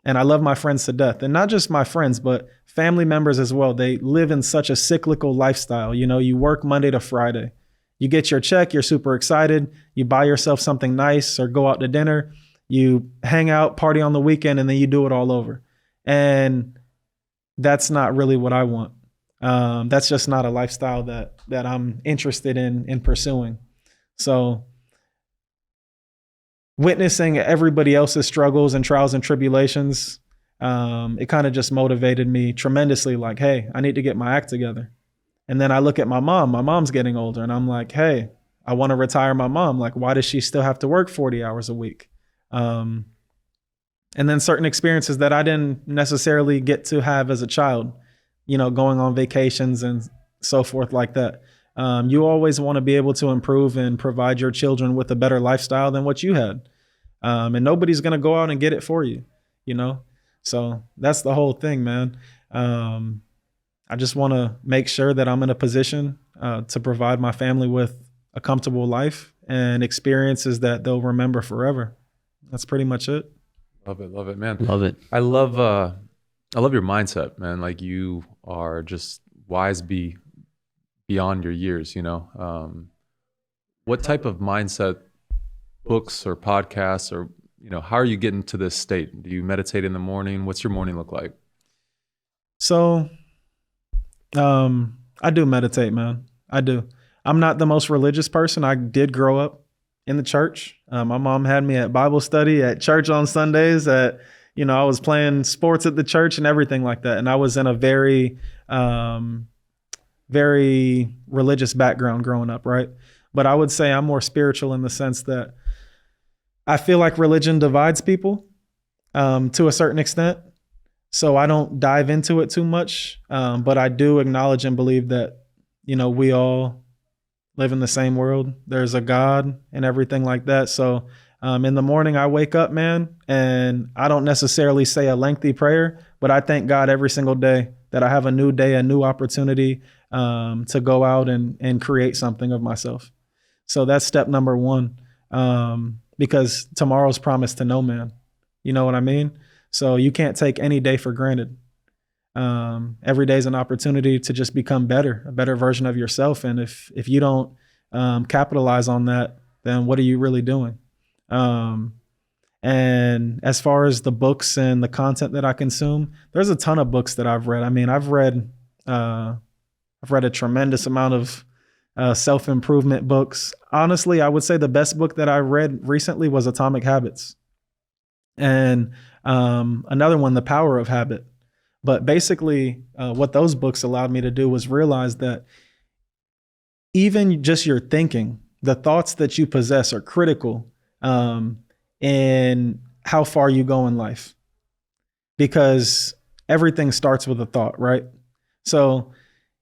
and I love my friends to death. And not just my friends, but family members as well. They live in such a cyclical lifestyle. You work Monday to Friday. You get your check, you're super excited. You buy yourself something nice or go out to dinner. You hang out, party on the weekend, and then you do it all over. And that's not really what I want. That's just not a lifestyle that I'm interested in pursuing. So witnessing everybody else's struggles and trials and tribulations, it kind of just motivated me tremendously. Like, hey, I need to get my act together. And then I look at my mom. My mom's getting older, and I'm like, hey, I want to retire my mom. Like, why does she still have to work 40 hours a week? And then certain experiences that I didn't necessarily get to have as a child, going on vacations and so forth like that. You always want to be able to improve and provide your children with a better lifestyle than what you had. And nobody's going to go out and get it for you, So that's the whole thing, man. I just want to make sure that I'm in a position to provide my family with a comfortable life and experiences that they'll remember forever. That's pretty much it. Love it, man. Love it. I love your mindset, man. Like, you are just wise beyond your years, What type of mindset books or podcasts or, how are you getting to this state? Do you meditate in the morning? What's your morning look like? So, I do meditate, man. I do. I'm not the most religious person. I did grow up in the church. My mom had me at Bible study at church on Sundays. I was playing sports at the church and everything like that. And I was in a very, very religious background growing up, right? But I would say I'm more spiritual in the sense that I feel like religion divides people to a certain extent. So I don't dive into it too much, but I do acknowledge and believe that, we all live in the same world. There's a God and everything like that. So In the morning, I wake up, man, and I don't necessarily say a lengthy prayer, but I thank God every single day that I have a new day, a new opportunity to go out and create something of myself. So that's step number one, because tomorrow's promised to no man. You know what I mean? So you can't take any day for granted. Every day is an opportunity to just become better, a better version of yourself. And if you don't capitalize on that, then what are you really doing? And as far as the books and the content that I consume, there's a ton of books that I've read. I mean, I've read a tremendous amount of self-improvement books. Honestly, I would say the best book that I read recently was Atomic Habits, and another one, The Power of Habit. But basically, what those books allowed me to do was realize that even just your thinking, the thoughts that you possess are critical in how far you go in life, because everything starts with a thought, right? So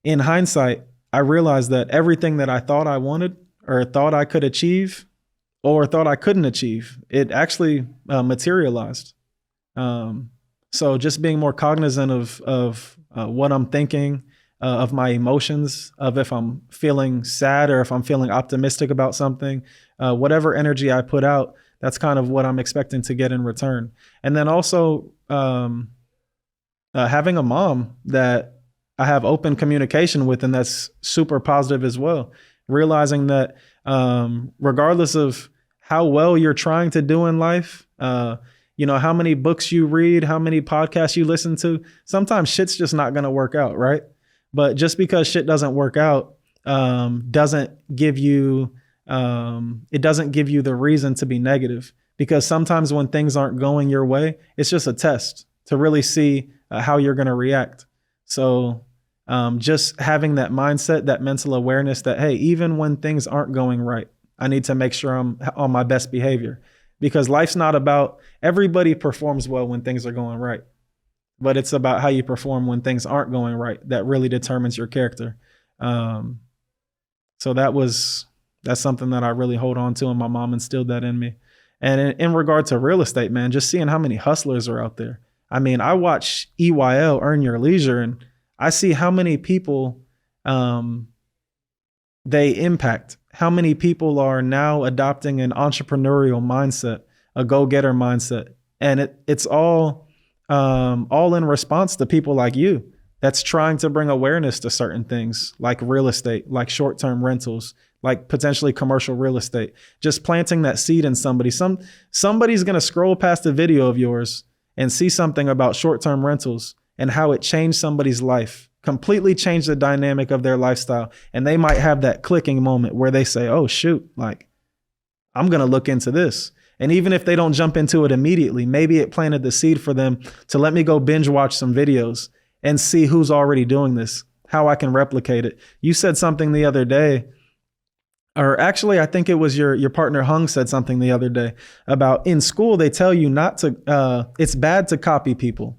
in hindsight, I realized that everything that I thought I wanted or thought I could achieve or thought I couldn't achieve, it actually materialized. So just being more cognizant of what I'm thinking, of my emotions, of if I'm feeling sad or if I'm feeling optimistic about something, whatever energy I put out, that's kind of what I'm expecting to get in return. And then also having a mom that I have open communication with, and that's super positive as well. Realizing that regardless of how well you're trying to do in life, how many books you read, how many podcasts you listen to, sometimes shit's just not going to work out, right? But just because shit doesn't work out doesn't give you the reason to be negative, because sometimes when things aren't going your way, it's just a test to really see how you're going to react. So just having that mindset, that mental awareness that, hey, even when things aren't going right, I need to make sure I'm on my best behavior, because life's not about, everybody performs well when things are going right, but it's about how you perform when things aren't going right that really determines your character. So that's something that I really hold on to, and my mom instilled that in me. And in regard to real estate, man, just seeing how many hustlers are out there. I mean, I watch EYL, Earn Your Leisure, and I see how many people they impact, how many people are now adopting an entrepreneurial mindset, a go-getter mindset. And it's all in response to people like you that's trying to bring awareness to certain things like real estate, like short-term rentals, like potentially commercial real estate. Just planting that seed in somebody. Somebody's going to scroll past a video of yours and see something about short-term rentals and how it changed somebody's life, completely changed the dynamic of their lifestyle. And they might have that clicking moment where they say, oh, shoot, like, I'm going to look into this. And even if they don't jump into it immediately, maybe it planted the seed for them to let me go binge watch some videos and see who's already doing this, how I can replicate it. You said something the other day, or actually, I think it was your partner Hung said something the other day about, in school, they tell you not to, it's bad to copy people.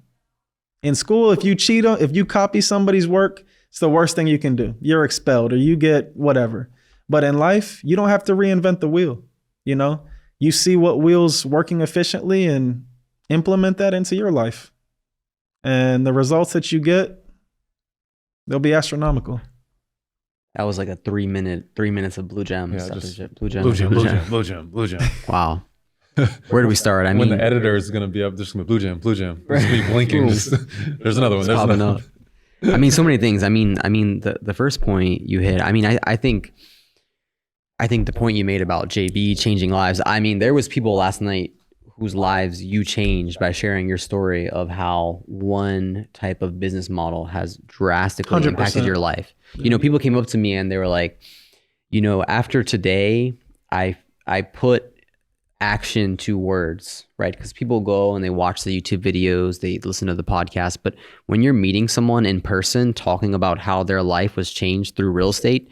In school, if you copy somebody's work, it's the worst thing you can do. You're expelled or you get whatever. But in life, you don't have to reinvent the wheel. You see what wheel's working efficiently and implement that into your life. And the results that you get, they'll be astronomical. That was like a 3 minutes of Blue Gems. Yeah, just Blue Gem. Blue Gem. Wow. Where do we start? When the editor is going to be up, there's going to be Blue Gem. It's going to be blinking. There's another one. There's popping another. up. I mean, so many things. I mean, the first point you hit. I mean, I think the point you made about JB changing lives. I mean, there was people last night whose lives you changed by sharing your story of how one type of business model has drastically 100%. impacted your life. People came up to me and they were like, after today, I put action to words, right? Because people go and they watch the YouTube videos, they listen to the podcast, but when you're meeting someone in person talking about how their life was changed through real estate,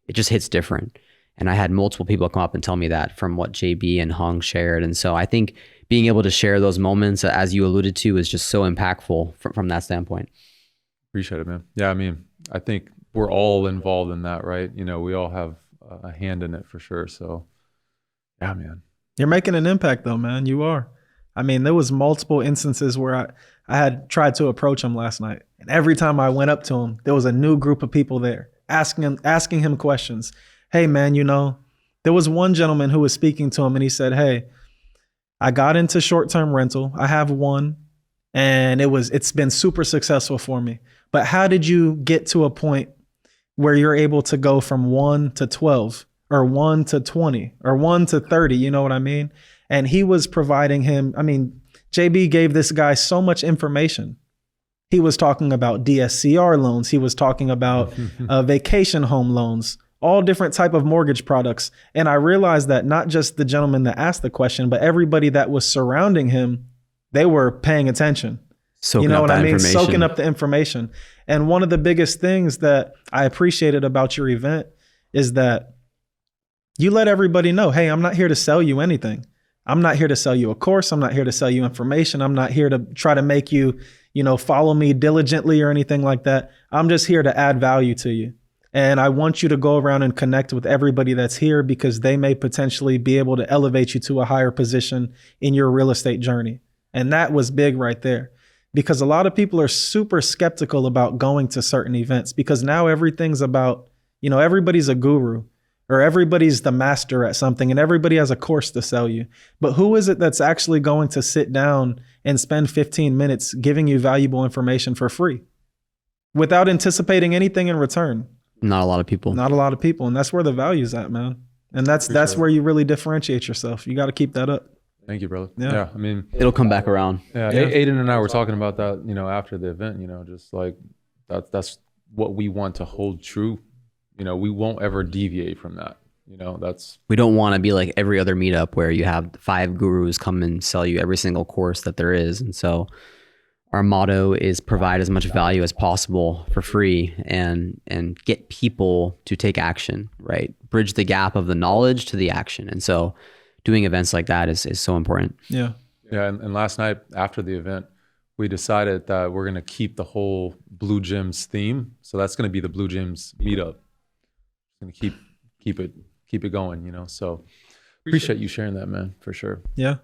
it just hits different. And I had multiple people come up and tell me that from what JB and Hung shared. And so I think being able to share those moments, as you alluded to, is just so impactful from that standpoint. Appreciate it, man. Yeah, I mean, I think we're all involved in that, right? We all have a hand in it for sure. So, yeah, man. You're making an impact though, man. You are. I mean, there was multiple instances where I had tried to approach him last night. And every time I went up to him, there was a new group of people there asking him questions. Hey man, there was one gentleman who was speaking to him and he said, hey, I got into short-term rental. I have one and it's been super successful for me. But how did you get to a point where you're able to go from 1 to 12 or 1 to 20 or 1 to 30? You know what I mean? And he was providing him, JB gave this guy so much information. He was talking about DSCR loans. He was talking about vacation home loans, all different type of mortgage products. And I realized that not just the gentleman that asked the question, but everybody that was surrounding him, they were paying attention. Soaking Soaking up the information. And one of the biggest things that I appreciated about your event is that you let everybody know, hey, I'm not here to sell you anything. I'm not here to sell you a course. I'm not here to sell you information. I'm not here to try to make you, follow me diligently or anything like that. I'm just here to add value to you. And I want you to go around and connect with everybody that's here because they may potentially be able to elevate you to a higher position in your real estate journey. And that was big right there because a lot of people are super skeptical about going to certain events because now everything's about, everybody's a guru or everybody's the master at something and everybody has a course to sell you. But who is it that's actually going to sit down and spend 15 minutes giving you valuable information for free without anticipating anything in return? Not a lot of people. Not a lot of people. And that's where the value's at, man. And that's where you really differentiate yourself. You got to keep that up. Thank you, brother. Yeah. It'll come back around. Yeah. Aiden and I were talking about that, after the event, just like that's what we want to hold true. We won't ever deviate from that. We don't want to be like every other meetup where you have 5 gurus come and sell you every single course that there is. And so our motto is provide as much value as possible for free and get people to take action, right? Bridge the gap of the knowledge to the action. And so doing events like that is so important. Yeah. Yeah. And last night after the event, we decided that we're going to keep the whole Blue Gyms theme. So that's going to be the Blue Gyms meetup. Going to keep it going, So appreciate you sharing that, man, for sure. Yeah.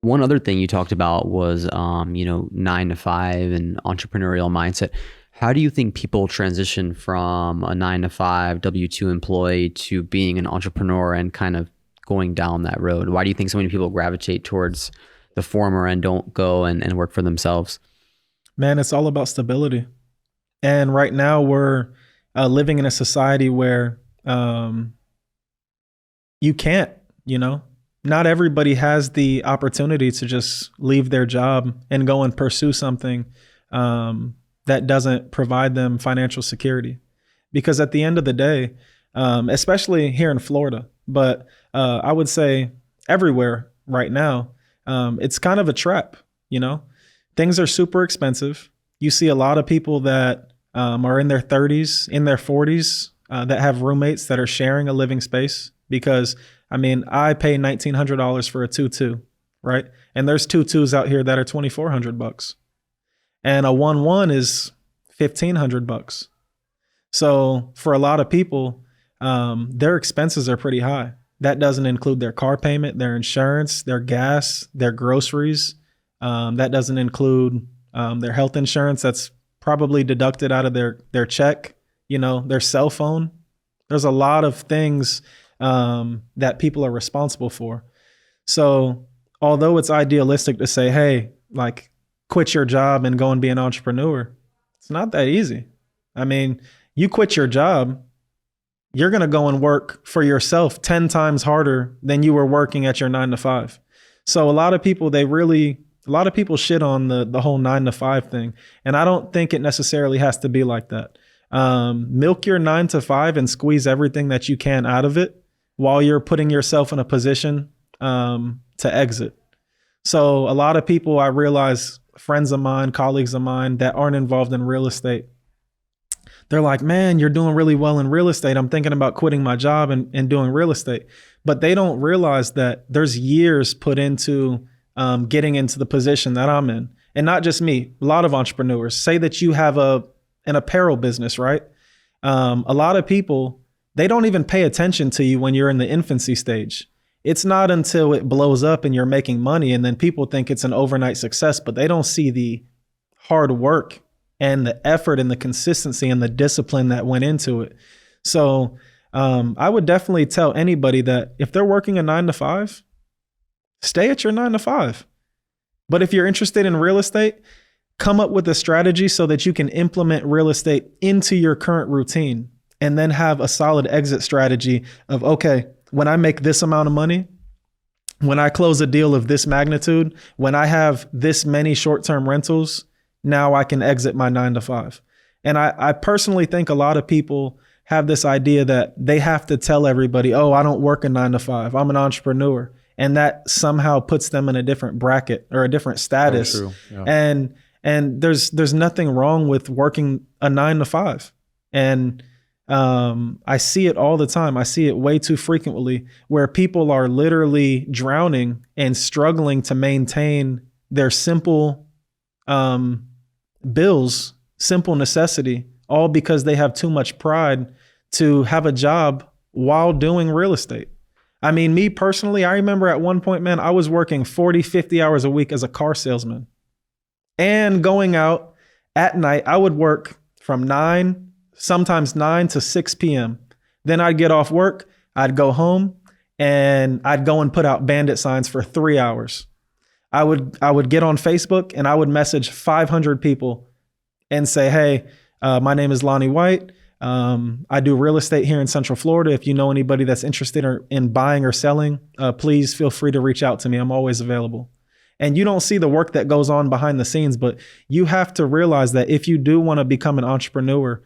One other thing you talked about was, 9 to 5 and entrepreneurial mindset. How do you think people transition from a 9 to 5 W-2 employee to being an entrepreneur and kind of going down that road? Why do you think so many people gravitate towards the former and don't go and work for themselves? Man, it's all about stability. And right now we're living in a society where you can't, not everybody has the opportunity to just leave their job and go and pursue something that doesn't provide them financial security. Because at the end of the day, especially here in Florida, but I would say everywhere right now, it's kind of a trap, Things are super expensive. You see a lot of people that are in their 30s, in their 40s, that have roommates that are sharing a living space because, I pay $1,900 for a 2-2, right? And there's 2-2s out here that are $2,400 and a 1-1 is $1,500. So for a lot of people, their expenses are pretty high. That doesn't include their car payment, their insurance, their gas, their groceries. That doesn't include their health insurance. That's probably deducted out of their check, their cell phone. There's a lot of things that people are responsible for. So although it's idealistic to say, hey, like quit your job and go and be an entrepreneur, it's not that easy. You quit your job, you're going to go and work for yourself 10 times harder than you were working at your 9 to 5. So a lot of people shit on the whole 9 to 5 thing. And I don't think it necessarily has to be like that. Milk your 9 to 5 and squeeze everything that you can out of it while you're putting yourself in a position to exit. So a lot of people, I realize, friends of mine, colleagues of mine that aren't involved in real estate, they're like, man, you're doing really well in real estate. I'm thinking about quitting my job and doing real estate. But they don't realize that there's years put into getting into the position that I'm in. And not just me, a lot of entrepreneurs. Say that you have an apparel business, right? A lot of people, they don't even pay attention to you when you're in the infancy stage. It's not until it blows up and you're making money and then people think it's an overnight success, but they don't see the hard work and the effort and the consistency and the discipline that went into it. So I would definitely tell anybody that if they're working a 9 to 5, stay at your 9 to 5. But if you're interested in real estate, come up with a strategy so that you can implement real estate into your current routine and then have a solid exit strategy of, okay, when I make this amount of money, when I close a deal of this magnitude, when I have this many short-term rentals, now I can exit my 9 to 5. And I personally think a lot of people have this idea that they have to tell everybody, oh, I don't work a 9 to 5. I'm an entrepreneur. And that somehow puts them in a different bracket or a different status. Very true. Yeah. And there's nothing wrong with working a 9 to 5. And I see it all the time. I see it way too frequently where people are literally drowning and struggling to maintain their simple bills, simple necessity, all because they have too much pride to have a job while doing real estate. I mean, me personally, I remember at one point, man, I was working 40, 50 hours a week as a car salesman and going out at night. I would work from sometimes 9 to 6 p.m. Then I'd get off work. I'd go home and I'd go and put out bandit signs for 3 hours. I would get on Facebook and I would message 500 people and say, hey, my name is Lonnie White. I do real estate here in Central Florida. If you know anybody that's interested in buying or selling, please feel free to reach out to me. I'm always available. And you don't see the work that goes on behind the scenes, but you have to realize that if you do want to become an entrepreneur,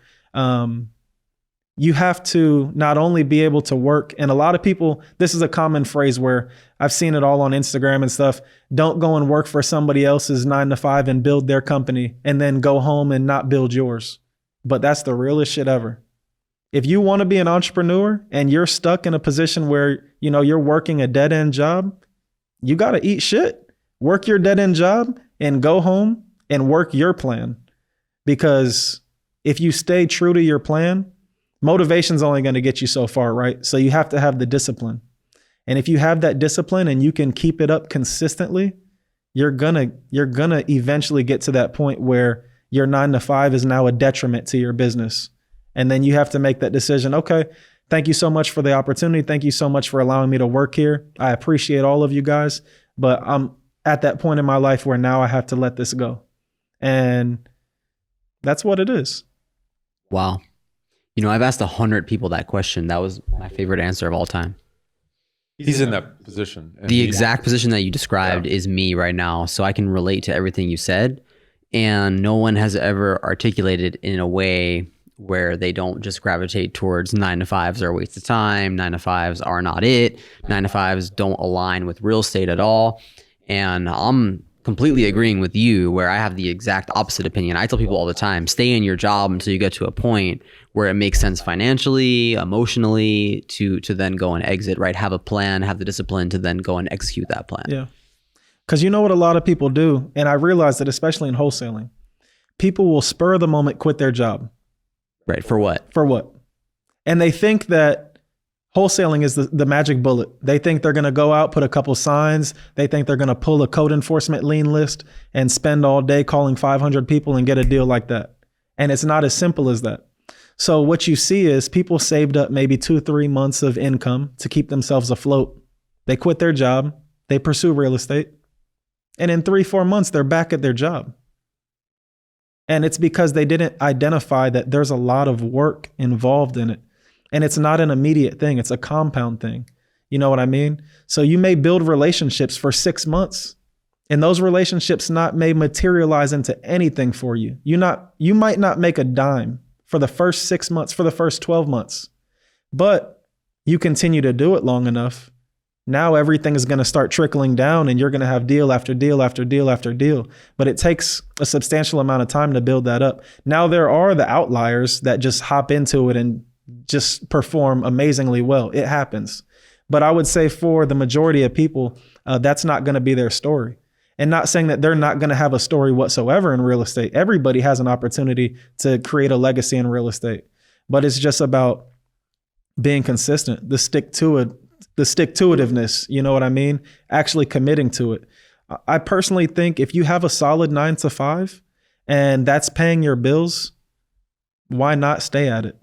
you have to not only be able to work, and a lot of people, this is a common phrase where I've seen it all on Instagram and stuff. Don't go and work for somebody else's 9 to 5 and build their company and then go home and not build yours. But that's the realest shit ever. If you want to be an entrepreneur and you're stuck in a position where, you know, you're working a dead end job, you got to eat shit, work your dead end job and go home and work your plan. Because if you stay true to your plan, motivation's only going to get you so far, right? So you have to have the discipline. And if you have that discipline and you can keep it up consistently, you're gonna eventually get to that point where your 9 to 5 is now a detriment to your business. And then you have to make that decision. Okay, thank you so much for the opportunity. Thank you so much for allowing me to work here. I appreciate all of you guys, but I'm at that point in my life where now I have to let this go. And that's what it is. Wow. You know, I've asked 100 people that question. That was my favorite answer of all time. He's in that position. The exact position that you described is me right now. So I can relate to everything you said. And no one has ever articulated in a way where they don't just gravitate towards 9 to 5s are a waste of time. 9 to 5s are not it. 9 to 5s don't align with real estate at all. And I'm completely agreeing with you where I have the exact opposite opinion. I tell people all the time, stay in your job until you get to a point where it makes sense financially, emotionally to then go and exit, right? Have a plan, have the discipline to then go and execute that plan. Yeah. Because you know what a lot of people do, and I realize that especially in wholesaling, people will spur of the moment quit their job. Right. For what? For what? And they think that wholesaling is the magic bullet. They think they're going to go out, put a couple signs. They think they're going to pull a code enforcement lien list and spend all day calling 500 people and get a deal like that. And it's not as simple as that. So what you see is people saved up maybe 2-3 months of income to keep themselves afloat. They quit their job. They pursue real estate. And in 3-4 months, they're back at their job. And it's because they didn't identify that there's a lot of work involved in it. And it's not an immediate thing. It's a compound thing. You know what I mean? So you may build relationships for 6 months and those relationships may materialize into anything for you. You might not make a dime for the first 6 months, for the first 12 months, but you continue to do it long enough. Now everything is going to start trickling down and you're going to have deal after deal after deal after deal. But it takes a substantial amount of time to build that up. Now there are the outliers that just hop into it and just perform amazingly well. It happens. But I would say for the majority of people, that's not going to be their story. And not saying that they're not going to have a story whatsoever in real estate. Everybody has an opportunity to create a legacy in real estate. But it's just about being consistent, the stick to it the stick-to-itiveness, you know what I mean? Actually committing to it. I personally think if you have a solid 9 to 5 and that's paying your bills, why not stay at it?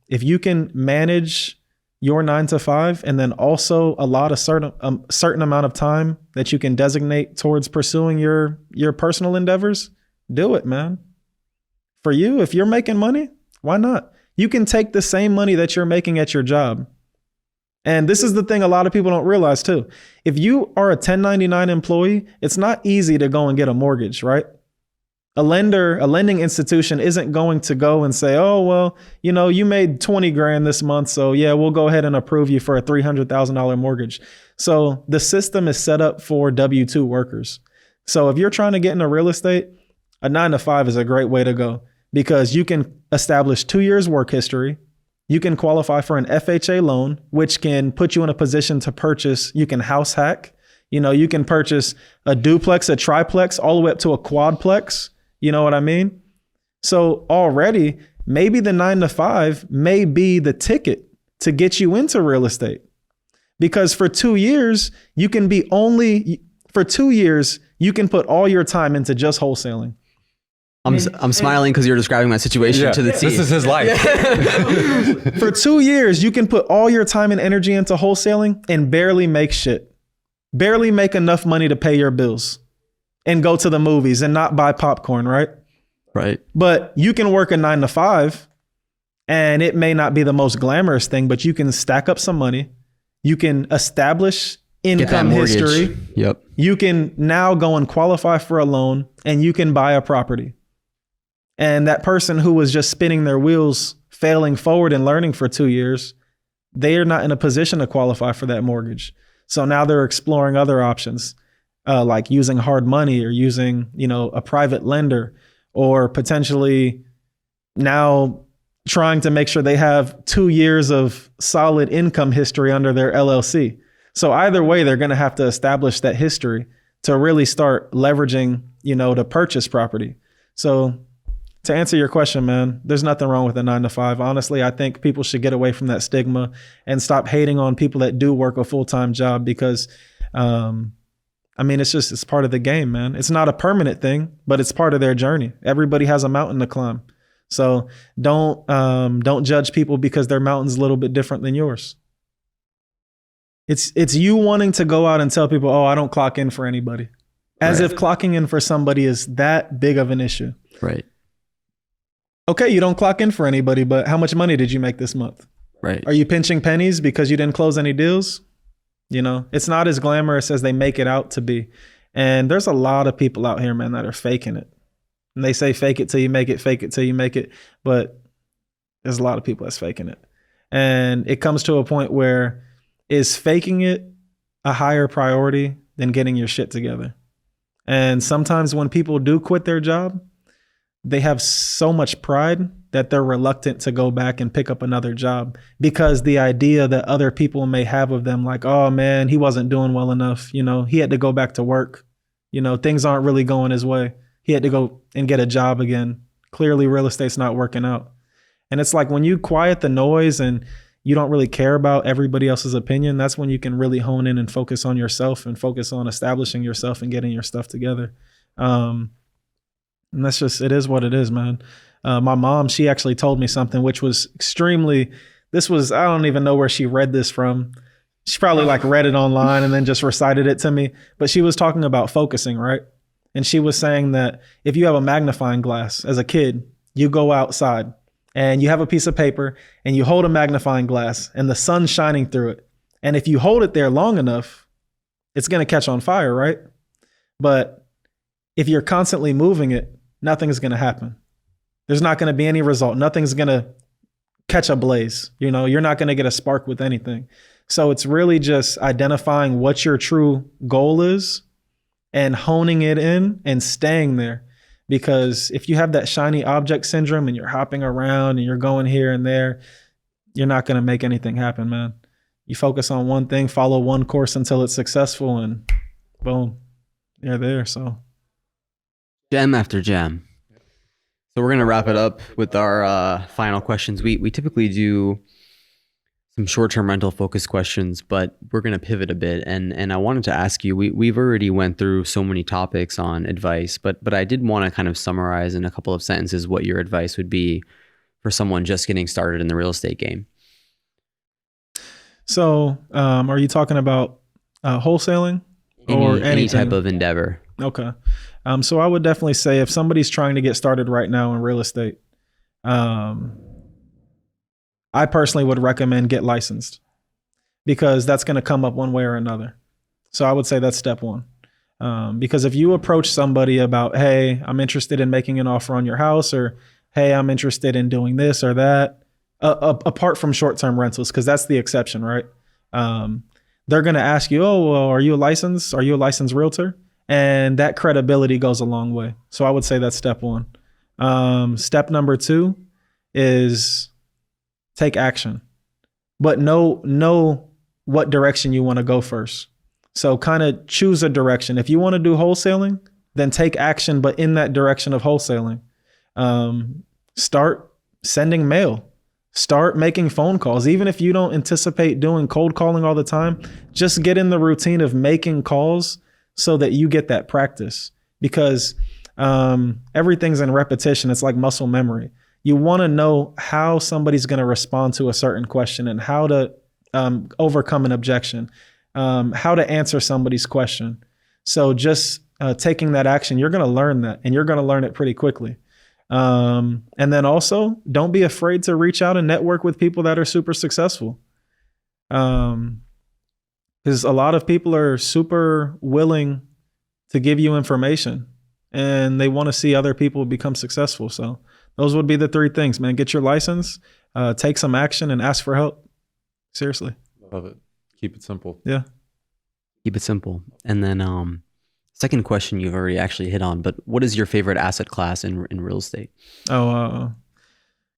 If you can manage your 9 to 5 and then also allot a certain amount of time that you can designate towards pursuing your personal endeavors, do it, man. For you, if you're making money, why not? You can take the same money that you're making at your job. And this is the thing a lot of people don't realize too. If you are a 1099 employee, it's not easy to go and get a mortgage, right? A lending institution isn't going to go and say, oh, well, you know, you made 20 grand this month. So yeah, we'll go ahead and approve you for a $300,000 mortgage. So the system is set up for W-2 workers. So if you're trying to get into real estate, a 9 to 5 is a great way to go because you can establish 2 years work history. You can qualify for an FHA loan, which can put you in a position to purchase. You can house hack. You know, you can purchase a duplex, a triplex, all the way up to a quadplex. You know what I mean? So already, maybe the 9 to 5 may be the ticket to get you into real estate. Because for 2 years, you can put all your time into just wholesaling. I'm smiling because you're describing my situation to the T. This is his life. For 2 years, you can put all your time and energy into wholesaling and barely make shit. Barely make enough money to pay your bills and go to the movies and not buy popcorn, right? Right. But you can work a 9 to 5 and it may not be the most glamorous thing, but you can stack up some money. You can establish income history. Yep. You can now go and qualify for a loan and you can buy a property. And that person who was just spinning their wheels, failing forward and learning for 2 years, they are not in a position to qualify for that mortgage. So now they're exploring other options, like using hard money or using, you know, a private lender, or potentially now trying to make sure they have 2 years of solid income history under their LLC. So either way, they're going to have to establish that history to really start leveraging, you know, to purchase property. So to answer your question, man, there's nothing wrong with a 9 to 5. Honestly, I think people should get away from that stigma and stop hating on people that do work a full-time job because, I mean, it's part of the game, man. It's not a permanent thing, but it's part of their journey. Everybody has a mountain to climb. So don't judge people because their mountain's a little bit different than yours. It's you wanting to go out and tell people, oh, I don't clock in for anybody. As if clocking in for somebody is that big of an issue. Right. Okay, you don't clock in for anybody, but how much money did you make this month? Right. Are you pinching pennies because you didn't close any deals? You know, it's not as glamorous as they make it out to be. And there's a lot of people out here, man, that are faking it. And they say fake it till you make it, fake it till you make it. But there's a lot of people that's faking it. And it comes to a point where is faking it a higher priority than getting your shit together? And sometimes when people do quit their job, they have so much pride that they're reluctant to go back and pick up another job because the idea that other people may have of them, like, oh man, he wasn't doing well enough. You know, he had to go back to work. You know, things aren't really going his way. He had to go and get a job again. Clearly real estate's not working out. And it's like when you quiet the noise and you don't really care about everybody else's opinion, that's when you can really hone in and focus on yourself and focus on establishing yourself and getting your stuff together. And that's just, it is what it is, man. My mom, she actually told me something which was I don't even know where she read this from. She probably like read it online and then just recited it to me. But she was talking about focusing, right? And she was saying that if you have a magnifying glass as a kid, you go outside and you have a piece of paper and you hold a magnifying glass and the sun's shining through it. And if you hold it there long enough, it's going to catch on fire, right? But if you're constantly moving it, nothing's going to happen. There's not going to be any result. Nothing's going to catch a blaze. You know, you're not going to get a spark with anything. So it's really just identifying what your true goal is and honing it in and staying there. Because if you have that shiny object syndrome and you're hopping around and you're going here and there, you're not going to make anything happen, man. You focus on one thing, follow one course until it's successful, and boom, you're there. So Gem after gem. So we're going to wrap it up with our final questions. We typically do some short-term rental focused questions, but we're going to pivot a bit. And I wanted to ask you, we've already went through so many topics on advice, but I did want to kind of summarize in a couple of sentences what your advice would be for someone just getting started in the real estate game. So, are you talking about wholesaling or Any type of endeavor? Okay. So I would definitely say if somebody's trying to get started right now in real estate, I personally would recommend get licensed, because that's going to come up one way or another. So I would say that's step one. Because if you approach somebody about, hey, I'm interested in making an offer on your house, or hey, I'm interested in doing this or that, apart from short-term rentals, because that's the exception, right? They're going to ask you, oh, well, are you a licensed realtor? And that credibility goes a long way. So I would say that's step one. Step number two is take action, but know what direction you want to go first. So kind of choose a direction. If you want to do wholesaling, then take action, but in that direction of wholesaling. Start sending mail. Start making phone calls. Even if you don't anticipate doing cold calling all the time, just get in the routine of making calls so that you get that practice, because everything's in repetition. It's like muscle memory. You want to know how somebody's going to respond to a certain question, and how to overcome an objection, how to answer somebody's question. So just taking that action, you're going to learn that, and you're going to learn it pretty quickly. And then also, don't be afraid to reach out and network with people that are super successful. Because a lot of people are super willing to give you information, and they want to see other people become successful. So those would be the three things, man. Get your license, take some action, and ask for help. Seriously. Love it. Keep it simple. Yeah. Keep it simple. And then second question you've already actually hit on, but what is your favorite asset class in real estate?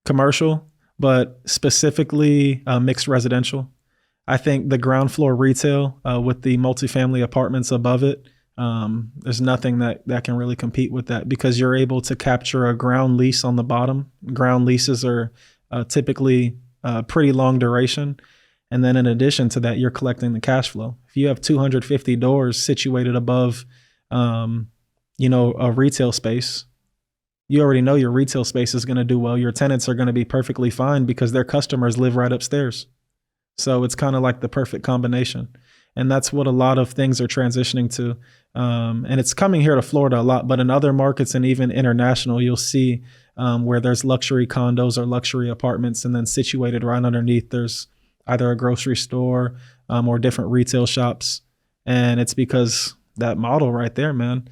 Commercial, but specifically mixed residential. I think the ground floor retail with the multifamily apartments above it, there's nothing that can really compete with that, because you're able to capture a ground lease on the bottom. Ground leases are typically pretty long duration. And then in addition to that, you're collecting the cash flow. If you have 250 doors situated above, a retail space, you already know your retail space is going to do well. Your tenants are going to be perfectly fine because their customers live right upstairs. So it's kind of like the perfect combination. And that's what a lot of things are transitioning to. And it's coming here to Florida a lot, but in other markets and even international, you'll see where there's luxury condos or luxury apartments, and then situated right underneath, there's either a grocery store or different retail shops. And it's because that model right there, man,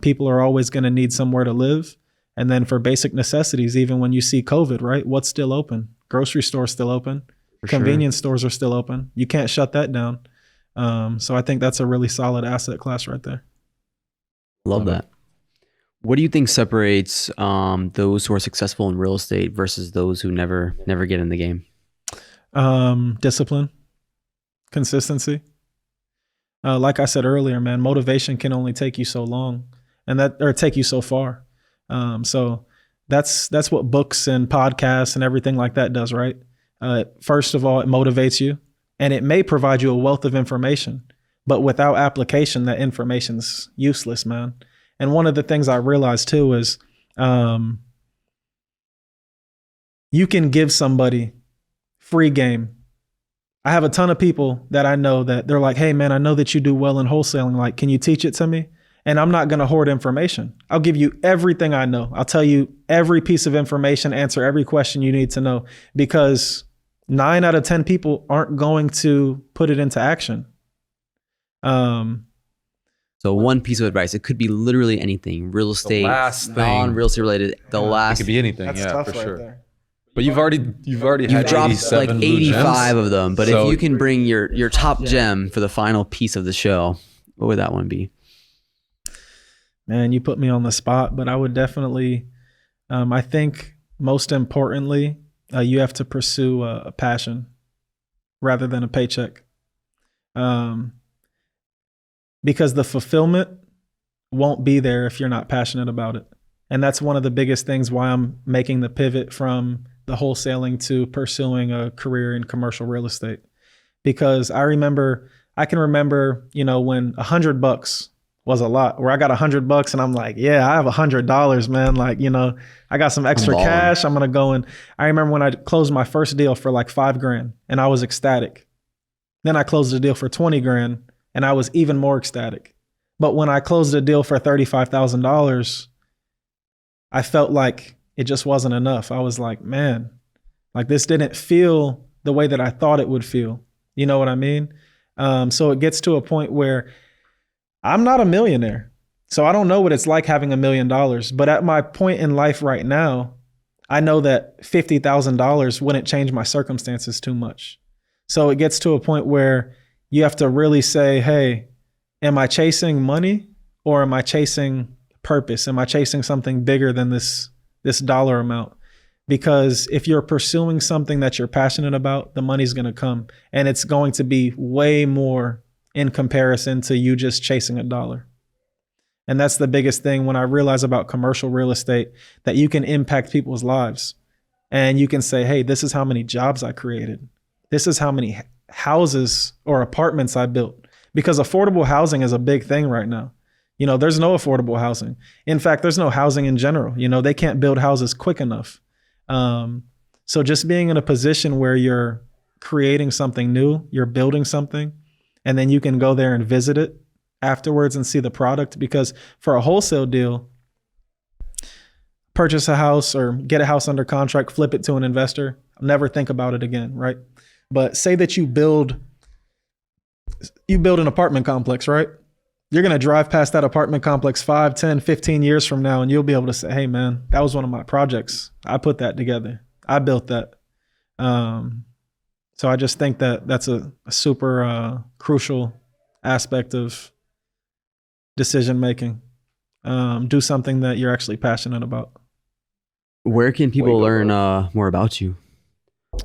people are always going to need somewhere to live. And then for basic necessities, even when you see COVID, right? What's still open? Grocery stores still open. Convenience stores are still open. You can't shut that down. So I think that's a really solid asset class right there. Love that. What do you think separates those who are successful in real estate versus those who never get in the game? Discipline, consistency. Like I said earlier, man, motivation can only take you so long, or take you so far. So that's what books and podcasts and everything like that does, right? First of all, it motivates you, and it may provide you a wealth of information, but without application, that information's useless, man. And one of the things I realized too is, you can give somebody free game. I have a ton of people that I know that they're like, hey man, I know that you do well in wholesaling. Like, can you teach it to me? And I'm not going to hoard information. I'll give you everything I know. I'll tell you every piece of information, answer every question you need to know, because 9 out of 10 people aren't going to put it into action. So one piece of advice, it could be literally anything, real estate, non-real estate related. It could be anything. That's yeah, tough for right sure. there. But you've dropped like 85 of them. But if you can bring your top gem for the final piece of the show, what would that one be? Man, you put me on the spot, but I would definitely, I think most importantly, you have to pursue a passion rather than a paycheck. Because the fulfillment won't be there if you're not passionate about it. And that's one of the biggest things why I'm making the pivot from the wholesaling to pursuing a career in commercial real estate. Because I can remember, you know, when $100 was a lot, where I got $100 and I'm like, yeah, I have $100, man. Like, you know, I got some extra cash. I'm going to go. And I remember when I closed my first deal for like $5,000 and I was ecstatic. Then I closed a deal for $20,000 and I was even more ecstatic. But when I closed a deal for $35,000, I felt like it just wasn't enough. I was like, man, like this didn't feel the way that I thought it would feel. You know what I mean? So it gets to a point where I'm not a millionaire. So I don't know what it's like having $1 million. But at my point in life right now, I know that $50,000 wouldn't change my circumstances too much. So it gets to a point where you have to really say, hey, am I chasing money or am I chasing purpose? Am I chasing something bigger than this dollar amount? Because if you're pursuing something that you're passionate about, the money's going to come, and it's going to be way more in comparison to you just chasing a dollar. And that's the biggest thing when I realize about commercial real estate, that you can impact people's lives and you can say, hey, this is how many jobs I created. This is how many houses or apartments I built, because affordable housing is a big thing right now. You know, there's no affordable housing. In fact, there's no housing in general. You know, they can't build houses quick enough. So just being in a position where you're creating something new, you're building something, and then you can go there and visit it afterwards and see the product. Because for a wholesale deal, purchase a house or get a house under contract, flip it to an investor, never think about it again, right? But say that you build an apartment complex, right? You're going to drive past that apartment complex 5, 10, 15 years from now, and you'll be able to say, hey, man, that was one of my projects. I put that together. I built that. So I just think that that's a super crucial aspect of decision making. Do something that you're actually passionate about. Where can people learn more about you?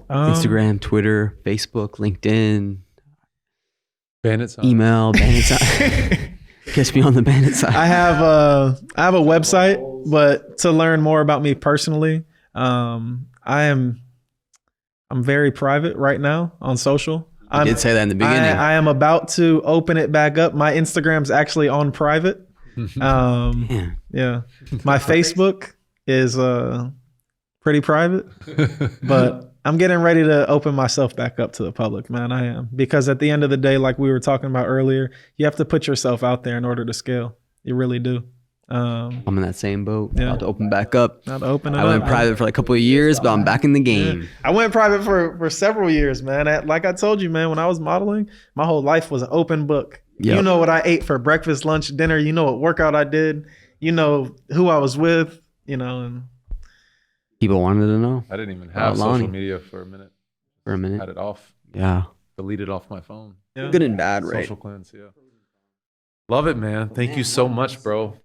Instagram, Twitter, Facebook, LinkedIn, Bandit side. email, Bandit side. Catch me on the Bandit side. I have a website, but to learn more about me personally, I'm very private right now on social. I did say that in the beginning. I am about to open it back up. My Instagram's actually on private. Yeah. My Facebook is pretty private, but I'm getting ready to open myself back up to the public, man. I am. Because at the end of the day, like we were talking about earlier, you have to put yourself out there in order to scale. You really do. I'm in that same boat. Yeah. About to open back up. Not to open it I went private for like a couple of years, but I'm back in the game. Yeah. I went private for several years, man. Like I told you, man, when I was modeling, my whole life was an open book. Yep. You know what I ate for breakfast, lunch, dinner. You know what workout I did. You know who I was with, you know. And people wanted to know. I didn't even have social media for a minute. Had it off. Yeah. Deleted off my phone. Yeah. Good and bad, right? Social cleanse, yeah. Love it, man. Thank you so much, bro.